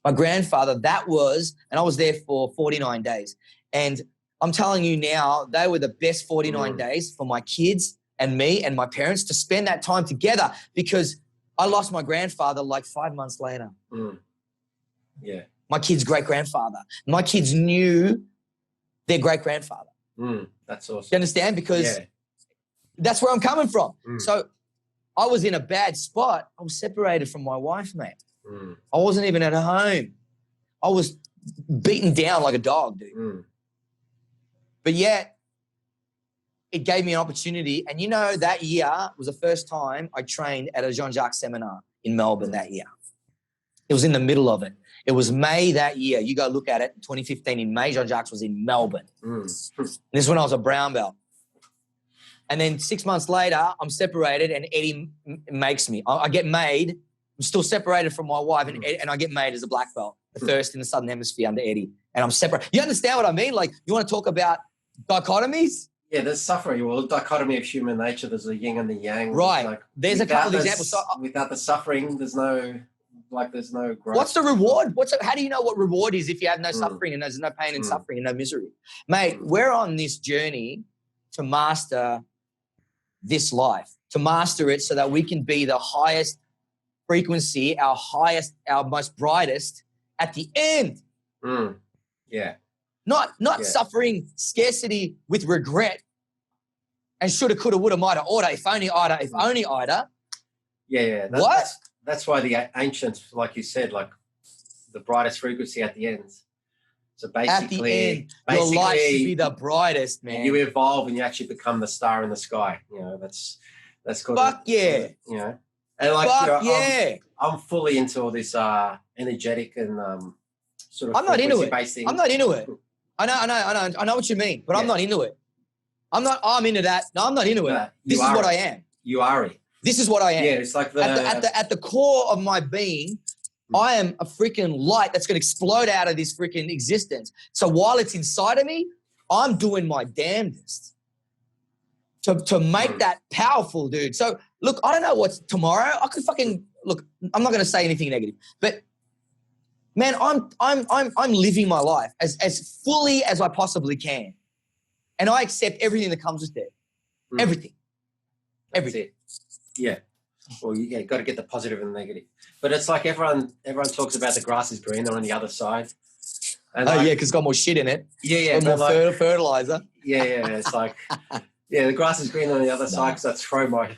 My grandfather, and I was there for 49 days. And I'm telling you now, they were the best 49 days for my kids and me and my parents to spend that time together, because I lost my grandfather like 5 months later. Yeah. My kid's great-grandfather. My kids knew their great-grandfather. That's awesome. You understand? Because that's where I'm coming from. So I was in a bad spot. I was separated from my wife, mate. I wasn't even at home. I was beaten down like a dog, dude. But yet, it gave me an opportunity. And, you know, that year was the first time I trained at a Jean Jaques seminar in Melbourne that year. It was in the middle of it. It was May that year. You go look at it. 2015 in May, Jean Jaques was in Melbourne. This is when I was a brown belt. And then 6 months later, I'm separated, and Eddie makes me. I get made. I'm still separated from my wife, and I get made as a black belt, the first in the Southern Hemisphere under Eddie. And I'm separate. You understand what I mean? Like, you want to talk about dichotomies? Yeah, there's suffering. Well, dichotomy of human nature. There's a yin and the yang. Right. Like, there's a couple of examples. So, without the suffering, there's no growth. What's the reward? How do you know what reward is if you have no suffering and there's no pain and suffering and no misery? Mate, we're on this journey to master this life, to master it so that we can be the highest frequency, our most brightest at the end. Yeah. Not suffering scarcity with regret and shoulda, coulda, woulda, mighta, oughta, if only Ida. Yeah. That's why the ancients, like you said, like the brightest frequency at the end. So basically, your life should be the brightest, man. You evolve and you actually become the star in the sky. You know, that's called. Fuck yeah. You know, and like, I'm fully into all this energetic and sort of. I'm not into it. Things. I'm not into it. I know what you mean, but I'm not into it. I'm into that. No, I'm not into it. This is what I am. You are it. This is what I am. Yeah, it's like at the core of my being, I am a freaking light that's going to explode out of this freaking existence. So while it's inside of me, I'm doing my damnedest to make that powerful, dude. So look, I don't know what's tomorrow. I could fucking look. I'm not going to say anything negative, but man, I'm living my life as fully as I possibly can, and I accept everything that comes with it. Everything. Yeah. Well, you got to get the positive and the negative. But it's like everyone talks about the grass is greener on the other side. And yeah, because it's got more shit in it. Yeah. More fertilizer. Yeah. It's like, the grass is greener on the other side because I throw my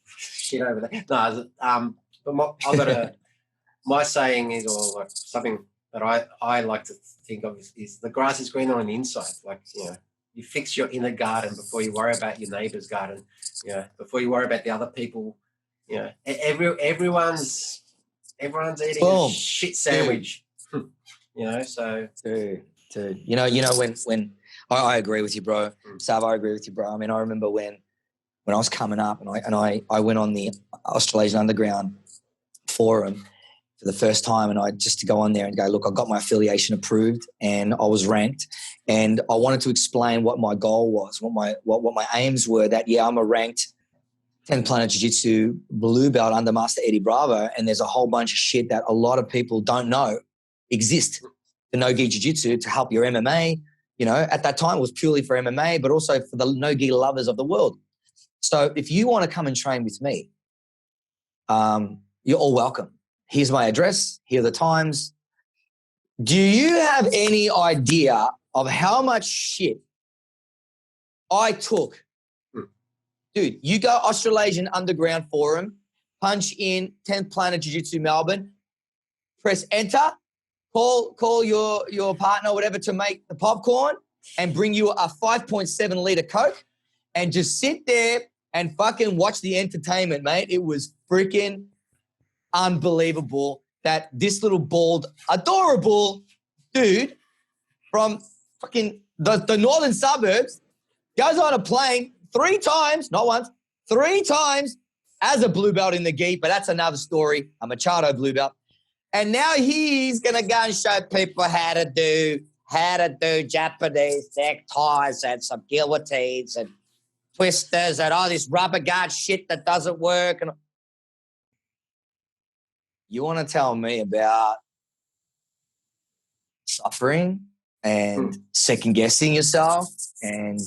shit over there. No, but my saying is, or like something that I like to think of is the grass is greener on the inside. Like, you fix your inner garden before you worry about your neighbour's garden. Before you worry about the other people. Everyone's eating a shit sandwich. So dude. When I agree with you, bro. Sav, I agree with you, bro. I mean, I remember when I was coming up and I went on the Australasian Underground forum for the first time, and I just to go on there and go, look, I got my affiliation approved and I was ranked, and I wanted to explain what my goal was, what my aims were. That I'm a ranked 10 Planet Jiu-Jitsu blue belt under Master Eddie Bravo, and there's a whole bunch of shit that a lot of people don't know exist. The no-gi jiu-jitsu to help your MMA, at that time it was purely for MMA, but also for the no-gi lovers of the world. So if you want to come and train with me, you're all welcome. Here's my address. Here are the times. Do you have any idea of how much shit I took? Dude, you go Australasian Underground Forum, punch in 10th Planet Jiu-Jitsu Melbourne, press enter, call your partner or whatever to make the popcorn and bring you a 5.7 litre Coke and just sit there and fucking watch the entertainment, mate. It was freaking unbelievable that this little bald, adorable dude from fucking the northern suburbs goes on a plane 3 times, not once, 3 times as a blue belt in the gi, but that's another story, a Machado blue belt. And now he's going to go and show people how to do Japanese neckties and some guillotines and twisters and all this rubber guard shit that doesn't work. And you want to tell me about suffering and second-guessing yourself and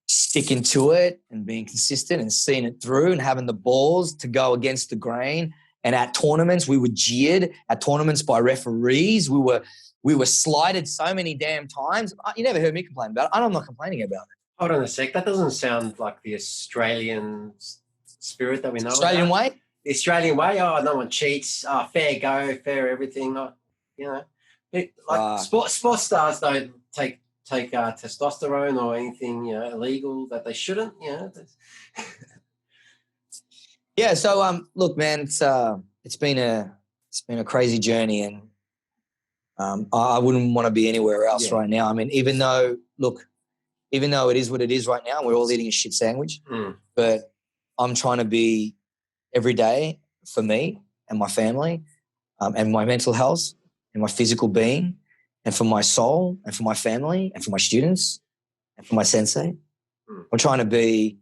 sticking to it and being consistent and seeing it through and having the balls to go against the grain. And at tournaments, we were jeered at tournaments by referees. We were slighted so many damn times. You never heard me complain about it. I'm not complaining about it. Hold on a sec. That doesn't sound like the Australian spirit that we know. Australian about. way? The Australian way. Oh, no one cheats. Oh, fair go, fair everything. Oh, sports stars don't take testosterone or anything illegal that they shouldn't. Yeah. So look, man, it's been a crazy journey, and I wouldn't want to be anywhere else right now. I mean, even though it is what it is right now, we're all eating a shit sandwich, but I'm trying to be every day for me and my family, and my mental health and my physical being, and for my soul and for my family and for my students and for my sensei. I'm trying to be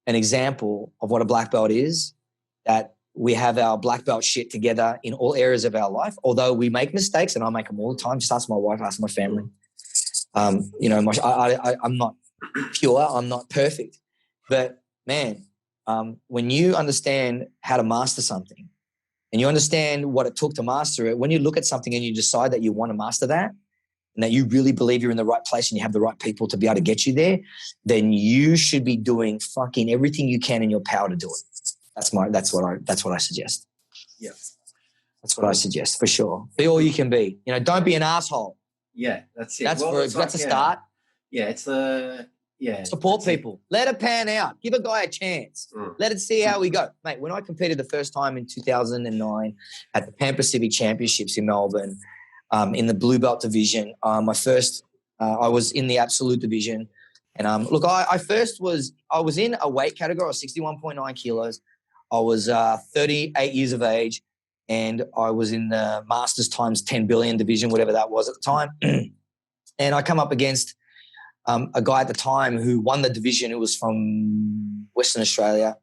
an example of what a black belt is, that we have our black belt shit together in all areas of our life. Although we make mistakes, and I make them all the time. Just ask my wife, ask my family. I'm not pure. I'm not perfect. But man, when you understand how to master something and you understand what it took to master it, when you look at something and you decide that you want to master that and that you really believe you're in the right place and you have the right people to be able to get you there, then you should be doing fucking everything you can in your power to do it. That's what I suggest. Yeah. That's what I suggest for sure. Be all you can be. Don't be an asshole. Yeah, that's it. That's a start. Yeah, it's support people. Let it pan out. Give a guy a chance. Let it see how we go. Mate, when I competed the first time in 2009 at the Pan Pacific Championships in Melbourne, in the blue belt division, I was in the absolute division. And I was in a weight category of 61.9 kilos. I was 38 years of age. and I was in the Masters times 10 billion division, whatever that was at the time. And I come up against a guy at the time who won the division. It was from Western Australia,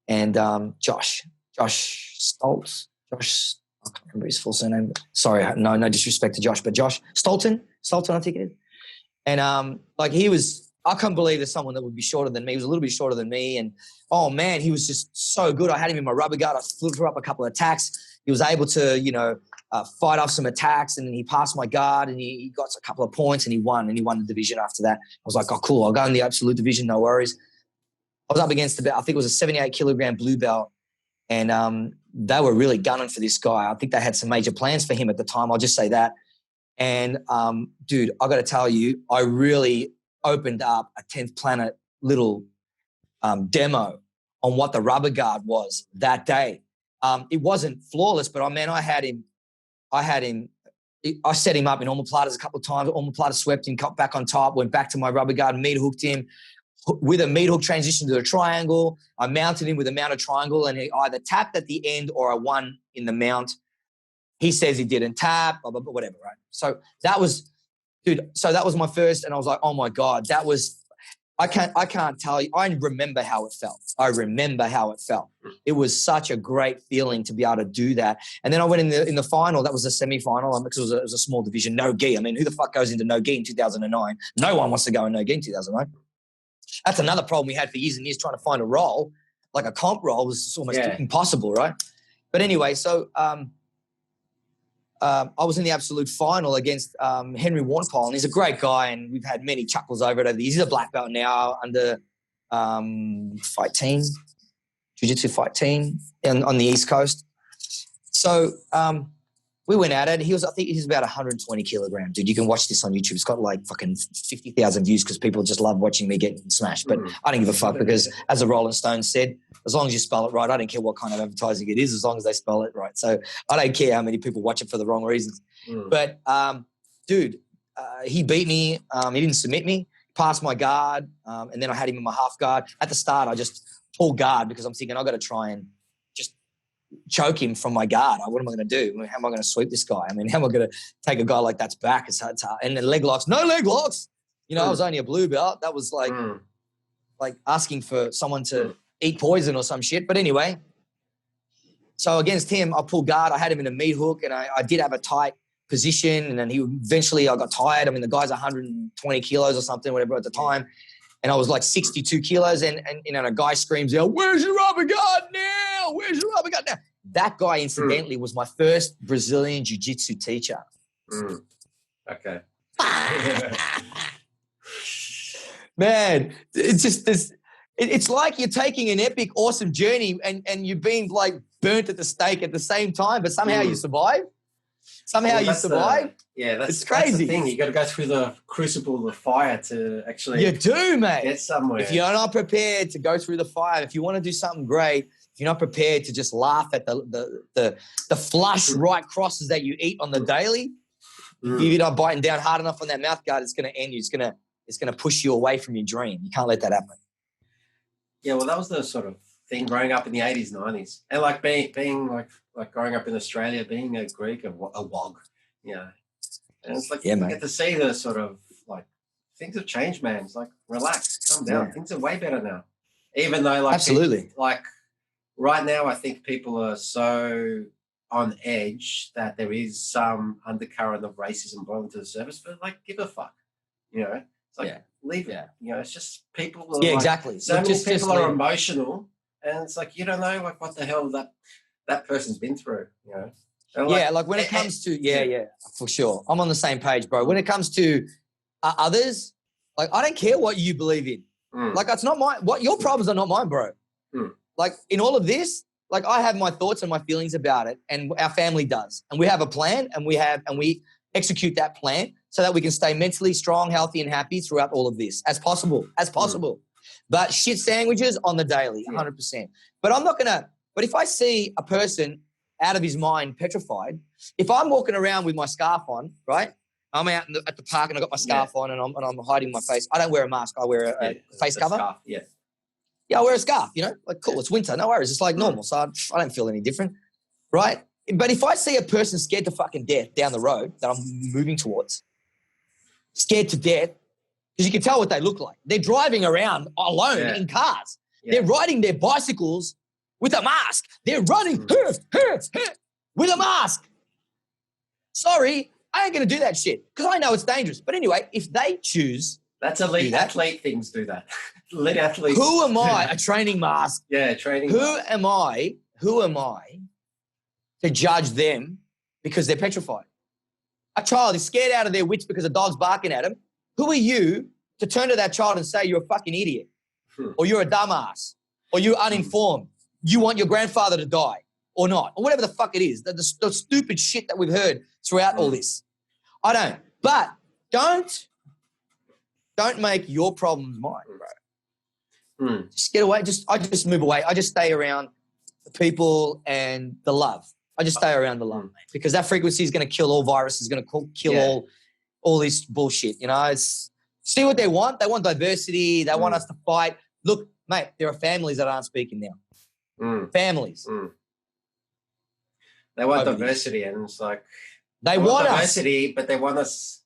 and Josh Stoltz. I can't remember his full surname. Sorry, no disrespect to Josh, but Josh Stolton, I think it is. And like he was, I couldn't believe there's someone that would be shorter than me. He was a little bit shorter than me, and oh man, he was just so good. I had him in my rubber guard. I flipped her up a couple of attacks. He was able to, fight off some attacks, and then he passed my guard, and he got a couple of points, and he won the division after that. I was like, oh, cool. I'll go in the absolute division, no worries. I was up against I think it was a 78 kilogram blue belt, and they were really gunning for this guy. I think they had some major plans for him at the time. I'll just say that. And dude, I got to tell you, I really opened up a 10th Planet little demo on what the rubber guard was that day. It wasn't flawless, but I had him. I set him up in omoplatas a couple of times. Omoplata swept him, cut back on top, went back to my rubber guard, meat hooked him. With a meat hook transition to a triangle. I mounted him with a mounted triangle, and he either tapped at the end or I won in the mount. He says he didn't tap, blah, blah, blah, whatever, right? So that was my first, and I was like, oh my God, I can't tell you. I remember how it felt. It was such a great feeling to be able to do that. And then I went in the final. That was a semi-final because it was a small division, no gi. I mean, who the fuck goes into no gi in 2009? No one wants to go in no gi in 2009. That's another problem we had for years and years, trying to find a role, like a comp role was almost impossible, right? But anyway, so I was in the absolute final against Henry Warnpole, and he's a great guy, and we've had many chuckles over it over the years. He's a black belt now under Fight Team, Jiu-Jitsu Fight Team on the East Coast. So we went at it. I think he's about 120 kilograms, dude. You can watch this on YouTube. It's got like fucking 50,000 views because people just love watching me get smashed. But I don't give a fuck because, as the Rolling Stones said, as long as you spell it right, I don't care what kind of advertising it is, as long as they spell it right. So I don't care how many people watch it for the wrong reasons. But, dude, he beat me. He didn't submit me, passed my guard, and then I had him in my half guard. At the start, I just pulled guard because I'm thinking I've got to try and just choke him from my guard. What am I going to do? How am I going to sweep this guy? I mean, how am I going to take a guy like that's back? It's hard. And then leg locks, no leg locks. I was only a blue belt. That was like asking for someone to eat poison or some shit. But anyway, so against him, I pulled guard. I had him in a meat hook, and I did have a tight position. And then I got tired. I mean, the guy's 120 kilos or something, whatever at the time. And I was like 62 kilos, and a guy screams out, "Where's your rubber guard now? Where's your rubber guard now?" That guy, incidentally, was my first Brazilian jiu-jitsu teacher. Okay. Man, it's just this. It's like you're taking an epic, awesome journey, and you're being like burnt at the stake at the same time, but somehow you survive. You survive. It's crazy. That's the thing. You got to go through the crucible of the fire to actually. You do, mate. Get somewhere. If you're not prepared to go through the fire, if you want to do something great, if you're not prepared to just laugh at the flush right crosses that you eat on the daily, if you're not biting down hard enough on that mouth guard, it's going to end you. It's going to push you away from your dream. You can't let that happen. Yeah, well, that was the sort of thing growing up in the 80s, 90s. And like being like growing up in Australia, being a Greek, a wog, And it's like you get to see the sort of like things have changed, man. It's like relax, calm down. Yeah. Things are way better now. Even though absolutely. Like right now, I think people are so on edge that there is some undercurrent of racism blowing to the surface, but like give a fuck. It's like leave it. It's just people are exactly. So many people are emotional, and it's like you don't know like what the hell that person's been through, like when it comes to for sure. I'm on the same page, bro. When it comes to others, like I don't care what you believe in. Like it's not your problems are not mine, bro. Like in all of this, like I have my thoughts and my feelings about it, and our family does. And we have a plan, and we execute that plan so that we can stay mentally strong, healthy, and happy throughout all of this as possible. But shit sandwiches on the daily, 100%. But I'm not gonna. But if I see a person out of his mind, petrified, if I'm walking around with my scarf on, right? I'm out at the park and I've got my scarf on and I'm hiding my face. I don't wear a mask. I wear a face cover. Scarf, I wear a scarf, like cool, it's winter, no worries. It's like normal. So I don't feel any different, right? But if I see a person scared to fucking death down the road that I'm moving towards, scared to death, because you can tell what they look like. They're driving around alone in cars. Yeah. They're riding their bicycles with a mask. They're running with a mask. Sorry, I ain't going to do that shit because I know it's dangerous. But anyway, if they choose... That's elite athlete things do that. Elite athletes. Who am I? A training mask. Yeah, training Who mask. am I? Who am I to judge them because they're petrified? A child is scared out of their wits because a dog's barking at him. Who are you to turn to that child and say you're a fucking idiot or you're a dumbass or you're uninformed? You want your grandfather to die or not or whatever the fuck it is. The stupid shit that we've heard throughout all this. I don't. But don't make your problems mine, bro. Just get away. I just move away. I just stay around the people and the love. I just stay around the love, mate, because that frequency is going to kill all viruses, going to kill all this bullshit. You know, it's see what they want. They want diversity. They want us to fight. Look, mate, there are families that aren't speaking now. Families. They want diversity, and it's like they want diversity, but they want us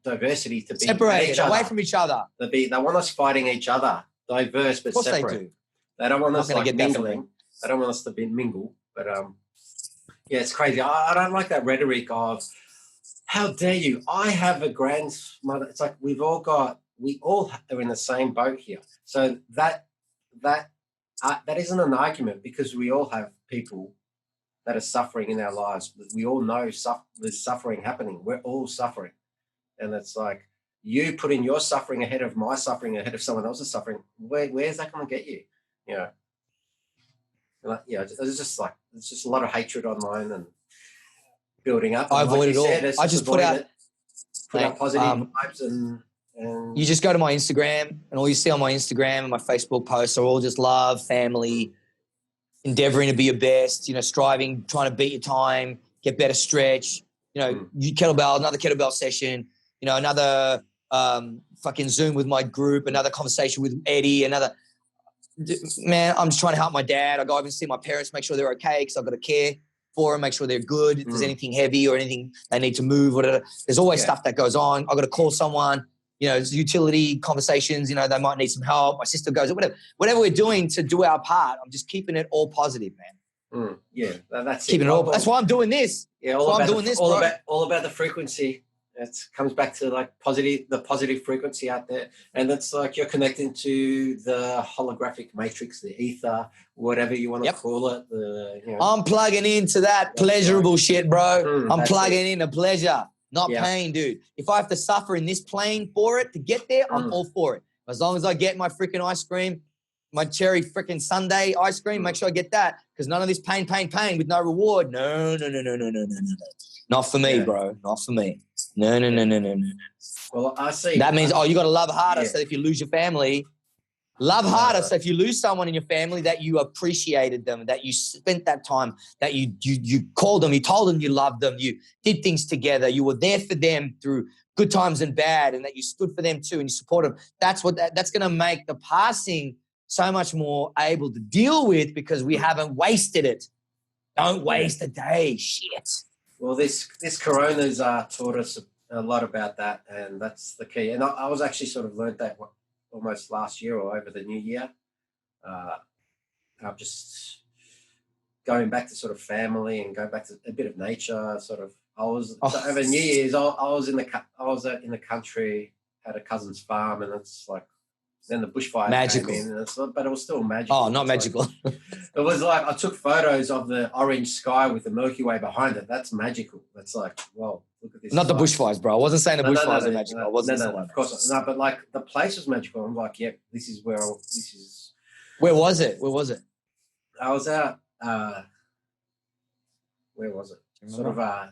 diversity to be separated away from each other. They want us fighting each other, diverse but separate. They don't want us like mingling. They don't want us to be mingle. But yeah, it's crazy. I don't like that rhetoric of how dare you? I have a grandmother. It's like we all are in the same boat here. So that isn't an argument because we all have people that are suffering in our lives. We all know there's suffering happening. We're all suffering. And it's like you putting your suffering ahead of my suffering, ahead of someone else's suffering. Where's that going to get you? You know, it's just a lot of hatred online and building up. And I avoid it all. I just put out positive vibes and you just go to my Instagram and all you see on my Instagram and my Facebook posts are all just love, family, endeavoring to be your best, striving, trying to beat your time, get better stretch, another kettlebell session, another fucking Zoom with my group, another conversation with Eddie, man, I'm just trying to help my dad. I go over and see my parents, make sure they're okay because I've got to care for them, make sure they're good. If there's anything heavy or anything they need to move, whatever, there's always stuff that goes on. I've got to call someone, utility conversations, they might need some help. My sister goes, whatever we're doing to do our part, I'm just keeping it all positive, man. Yeah, that's keeping it all. That's why I'm doing this. Yeah, all about the frequency. It comes back to like the positive frequency out there, and it's like you're connecting to the holographic matrix, the ether, whatever you want to call it. I'm plugging into that pleasurable shit, bro. I'm plugging into pleasure, not pain, dude. If I have to suffer in this plane for it to get there, I'm all for it. As long as I get my freaking ice cream, my cherry freaking sundae ice cream, make sure I get that, because none of this pain with no reward. No. Not for me, bro. Not for me. No. Well, I see. That means, you got to love harder so if you lose your family, love harder so if you lose someone in your family that you appreciated them, that you spent that time, that you called them, you told them you loved them, you did things together, you were there for them through good times and bad, and that you stood for them too and you support them. That's going to make the passing so much more able to deal with because we haven't wasted it. Don't waste a day. Shit. Well, this corona's taught us a lot about that, and that's the key. And I was actually sort of learned that almost last year or over the new year. I'm just going back to sort of family and going back to a bit of nature. So over New Year's, I was in the country, had a cousin's farm, and it's like. Then the bushfire came in, but it was still magical. Oh, not magical. It was like I took photos of the orange sky with the Milky Way behind it. That's magical. That's like, well, look at this. Not the bushfires, bro. I wasn't saying the bushfires are magical. I wasn't saying that. Of course not. No, but like the place was magical. I'm like, this is where this is. Where was it? I was out. Where was it? Sort of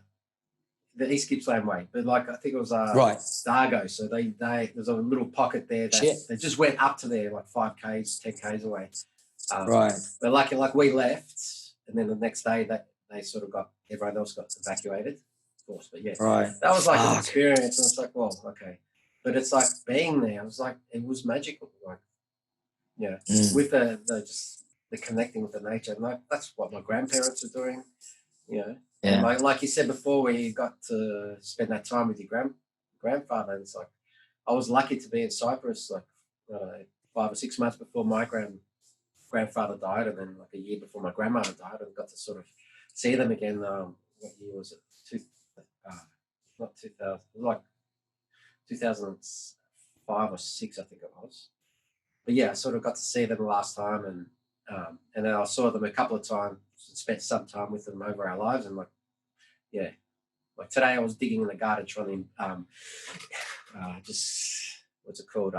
the East Gippsland way, but like I think it was Dargo. So they there's a little pocket there that they just went up to there like 5Ks, 10Ks away. But like we left, and then the next day that they sort of everyone else got evacuated, of course. But that was like an experience, and it's like, well, okay, but it's like being there. I was like, it was magical, like with the connecting with the nature, and like that's what my grandparents are doing. you know. Yeah. And like you said before, where you got to spend that time with your grandfather, and it's like I was lucky to be in Cyprus like 5 or 6 months before my grandfather died, and then like a year before my grandmother died, and got to sort of see them again. What year was it? Not 2000, like 2005 or 6, I think it was. But yeah, I sort of got to see them last time, and then I saw them a couple of times, spent some time with them over our lives, and like, yeah, like today I was digging in the garden trying to just what's it called,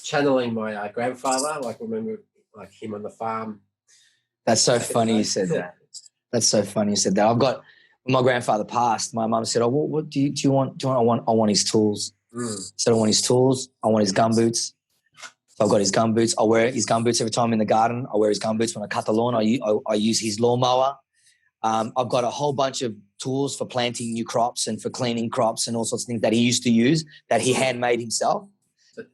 channeling my grandfather, like remember like him on the farm. That's so funny you said that. That's so funny you said that. I've got, when my grandfather passed, my mum said, "Oh, what do you want? I want his tools." So I want his tools. I want his gumboots. So I've got his gumboots. I wear his gumboots every time in the garden. I wear his gumboots when I cut the lawn. I use his lawnmower. I've got a whole bunch of tools for planting new crops and for cleaning crops and all sorts of things that he used to use that he handmade himself.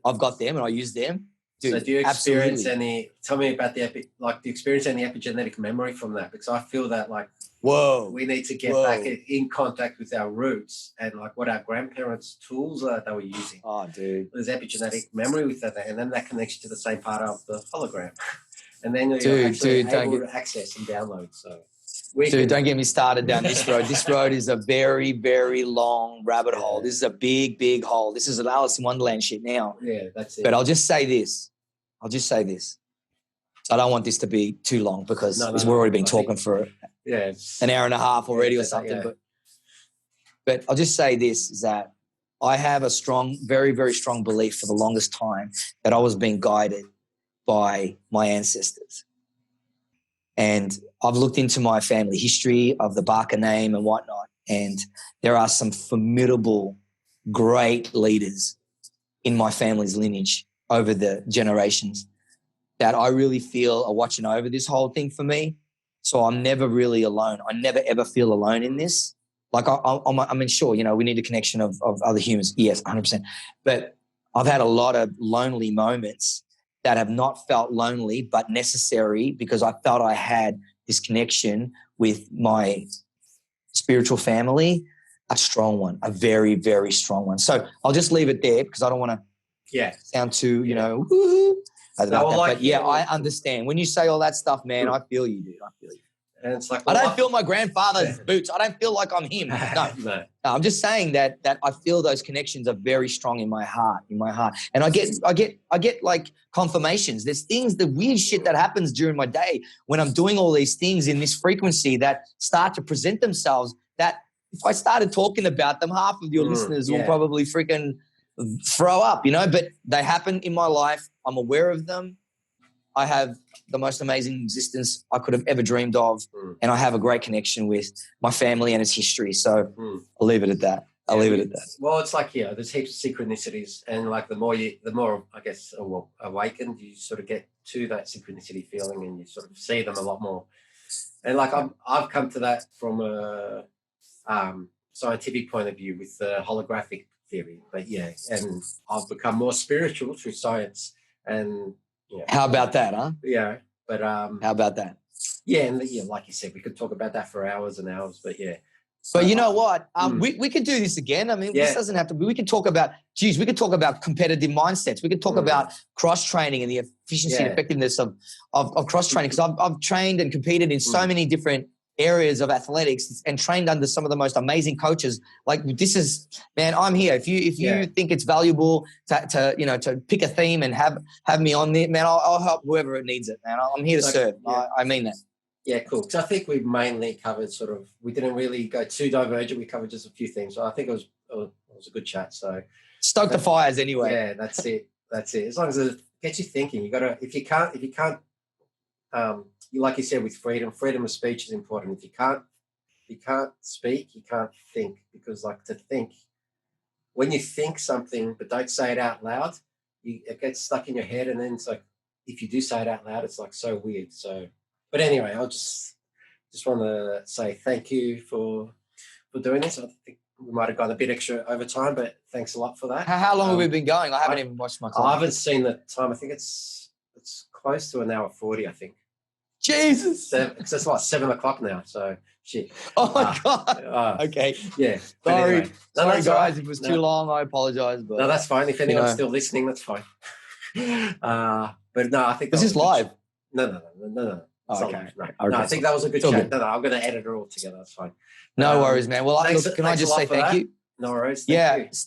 I've got them and I use them. Dude, so do you experience tell me about do you experience any epigenetic memory from that? Because I feel that like, we need to get back in contact with our roots and like what our grandparents' tools are they were using. Oh, dude. There's epigenetic memory with that, and then that connects you to the same part of the hologram. And then you're actually able to access and download. So don't get me started down this road. This road is a very, very long rabbit hole. This is a big, big hole. This is an Alice in Wonderland shit now. Yeah, that's it. But I'll just say this. I don't want this to be too long because we've already been talking for an hour and a half already or something. Yeah. But I'll just say this, is that I have a strong, very, very strong belief for the longest time that I was being guided by my ancestors. And I've looked into my family history of the Barca name and whatnot, and there are some formidable, great leaders in my family's lineage over the generations that I really feel are watching over this whole thing for me. So I'm never really alone. I never, ever feel alone in this. Like I mean, sure, we need a connection of other humans. Yes, 100%. But I've had a lot of lonely moments that have not felt lonely, but necessary because I felt I had this connection with my spiritual family, a strong one, a very, very strong one. So I'll just leave it there because I don't want to sound too, woo-hoo about that. But I understand. When you say all that stuff, man, I feel you, dude. I feel you. And it's like, I don't feel my grandfather's boots. I don't feel like I'm him. No. I'm just saying that I feel those connections are very strong in my heart. And I get like confirmations. There's things, the weird shit that happens during my day when I'm doing all these things in this frequency that start to present themselves, that if I started talking about them, half of your listeners will probably freaking throw up, but they happen in my life. I'm aware of them. I have the most amazing existence I could have ever dreamed of, and I have a great connection with my family and its history. So I'll leave it at that. Well, it's like, there's heaps of synchronicities, and like the more I guess awakened you sort of get to that synchronicity feeling, and you sort of see them a lot more. And like I've come to that from a scientific point of view with the holographic theory, but and I've become more spiritual through science. And how about that, huh? Yeah, but how about that? Yeah, and like you said, we could talk about that for hours and hours. But but you know what? We could do this again. I mean, this doesn't have to be. We could talk about, we could talk about competitive mindsets. We could talk about cross training and the efficiency and effectiveness of cross training. Because I've trained and competed in so many different areas of athletics and trained under some of the most amazing coaches. Like, this is, man, I'm here. If you think it's valuable to pick a theme and have me on there, man, I'll help whoever it needs it, man. I'm here to serve. I mean that. Yeah, cool. Because I think we mainly covered we didn't really go too divergent. We covered just a few things. So I think it was a good chat. So stoke the fires anyway. Yeah, that's it. As long as it gets you thinking, you got to, if you can't, like you said, with freedom of speech is important. If you can't speak, you can't think, because like to think, when you think something but don't say it out loud, it gets stuck in your head, and then it's like, if you do say it out loud, it's like so weird. So, but anyway, I'll just want to say thank you for doing this. I think we might have gone a bit extra over time, but thanks a lot for that. How long have we been going? I haven't even watched my time. I haven't seen the time. I think it's close to an hour 40, I think. Jesus. It's like 7 o'clock now. So shit. Oh my God. Okay. Yeah. Sorry, Anyway. sorry guys. Right. If it was too long, I apologize. But no, that's fine. If anyone's still listening, that's fine. But no, I think was this live? No. Oh, okay. No, I think that was a good chat. No, I'm going to edit it all together. That's fine. No worries, man. Well, can I just say thank you? No worries. Thank you.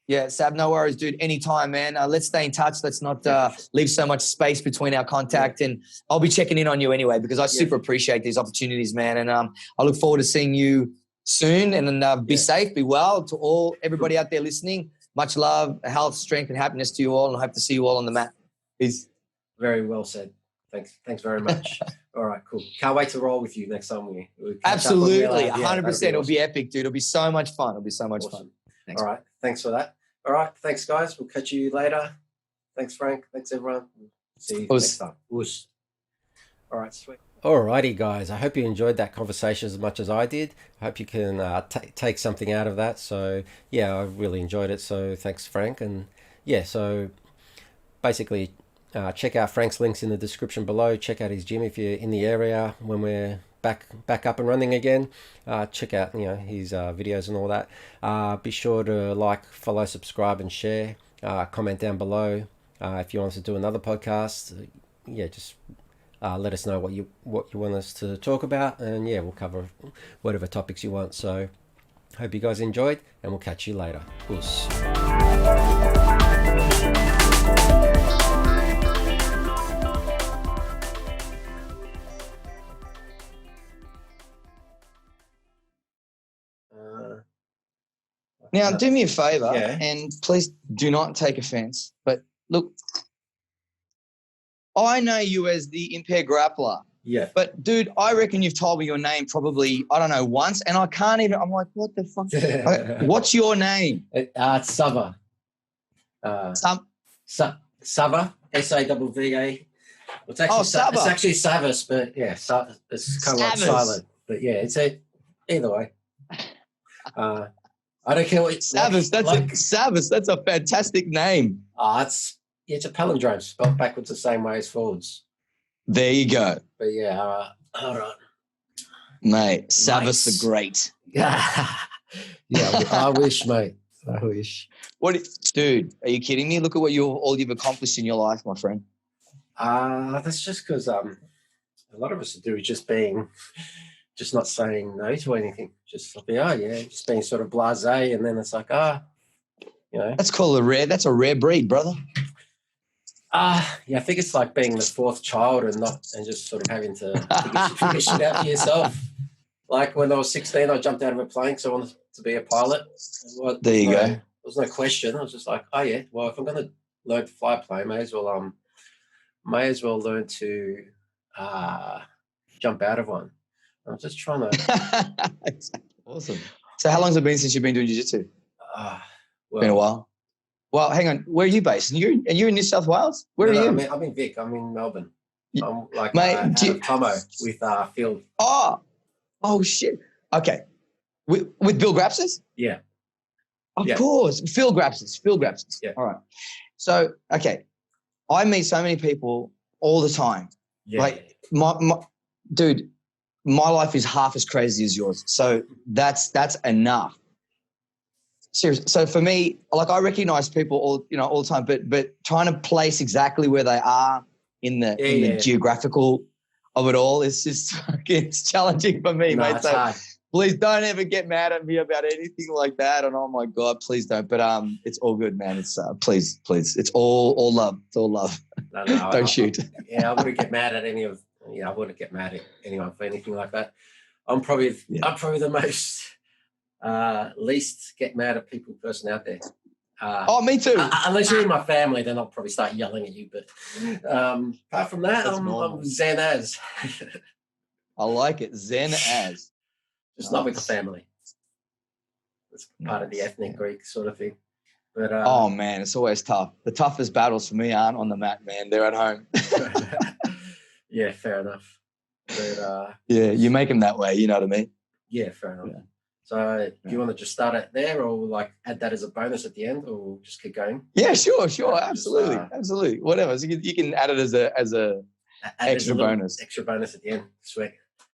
Yeah, Sab, no worries, dude. Anytime, man. Let's stay in touch. Let's not leave so much space between our contact. And I'll be checking in on you anyway because I super appreciate these opportunities, man. And I look forward to seeing you soon. And be safe, be well. To everybody out there listening, much love, health, strength, and happiness to you all. And I hope to see you all on the mat. Peace. Very well said. Thanks very much. All right, cool. Can't wait to roll with you next time we absolutely, 100%. It'll be epic, dude. It'll be so much fun. Fun. Thanks. All right, thanks for that. All right, thanks, guys. We'll catch you later. Thanks, Frank. Thanks, everyone. See you next time. Whoosh. All right, sweet. All righty, guys. I hope you enjoyed that conversation as much as I did. I hope you can take something out of that. So, yeah, I really enjoyed it. So, thanks, Frank. And, yeah, so basically, check out Frank's links in the description below. Check out his gym if you're in the area when we're back up and running again. Check out his videos and all that. Be sure to like, follow, subscribe, and share. Comment down below if you want us to do another podcast. Just let us know what you want us to talk about, and we'll cover whatever topics you want. So hope you guys enjoyed, and we'll catch you later. Peace. Now, do me a favor, and please do not take offense. But look, I know you as the Impaired Grappler. Yeah. But, dude, I reckon you've told me your name probably, I don't know, once, and I can't even. I'm like, what the fuck? What's your name? It's Sava. Sava. S-A-V-V-A. It's actually Savas, but it's kind of like silent. But it's either way. I don't care what Savas. Savas. That's a fantastic name. It's a palindrome spelled backwards the same way as forwards. There you go. But all right, mate. Savas the Great. I wish, mate. I wish. Dude? Are you kidding me? Look at what you've accomplished in your life, my friend. That's just because a lot of us do is just not saying no to anything. Just just being sort of blasé, and then it's like, That's that's a rare breed, brother. I think it's like being the fourth child and just sort of having to figure shit out for yourself. Like when I was 16, I jumped out of a plane because I wanted to be a pilot. There you go. There was no question. I was just like, if I'm going to learn to fly a plane, may as well learn to jump out of one. I'm just trying to. Awesome. So how long has it been since you've been doing jiu-jitsu? Been a while. Well, hang on. Where are you based? And you're in New South Wales? Where are you? I'm in Vic. I'm in Melbourne. I'm like mate, Tomo with Field. Oh shit. Okay. With Bill Grapsis? Yeah. Of course. Phil Grapsis. Yeah. All right. So, okay. I meet so many people all the time. Yeah. Like dude, my life is half as crazy as yours. So that's enough. Seriously. So for me, like I recognize people all the time, but trying to place exactly where they are in the geographical of it all is just it's challenging for me, mate. So hard. Please don't ever get mad at me about anything like that. And oh my God, please don't. But it's all good, man. It's please. It's all love. It's all love. No, don't shoot. I wouldn't get mad at I wouldn't get mad at anyone for anything like that. I'm probably the most least get mad at people person out there. Me too. Unless you're in my family, then I'll probably start yelling at you. But apart from that, I'm zen as. I like it, zen as. Just not with the family. It's part of the ethnic Greek sort of thing. But man, it's always tough. The toughest battles for me aren't on the mat, man. They're at home. Yeah, fair enough. But you make them that way. You know what I mean? Yeah, fair enough. Yeah. So do you want to just start it there or like add that as a bonus at the end or just keep going? Yeah, sure. Absolutely. Whatever. So you can add it as a Extra bonus. Extra bonus at the end. Sweet.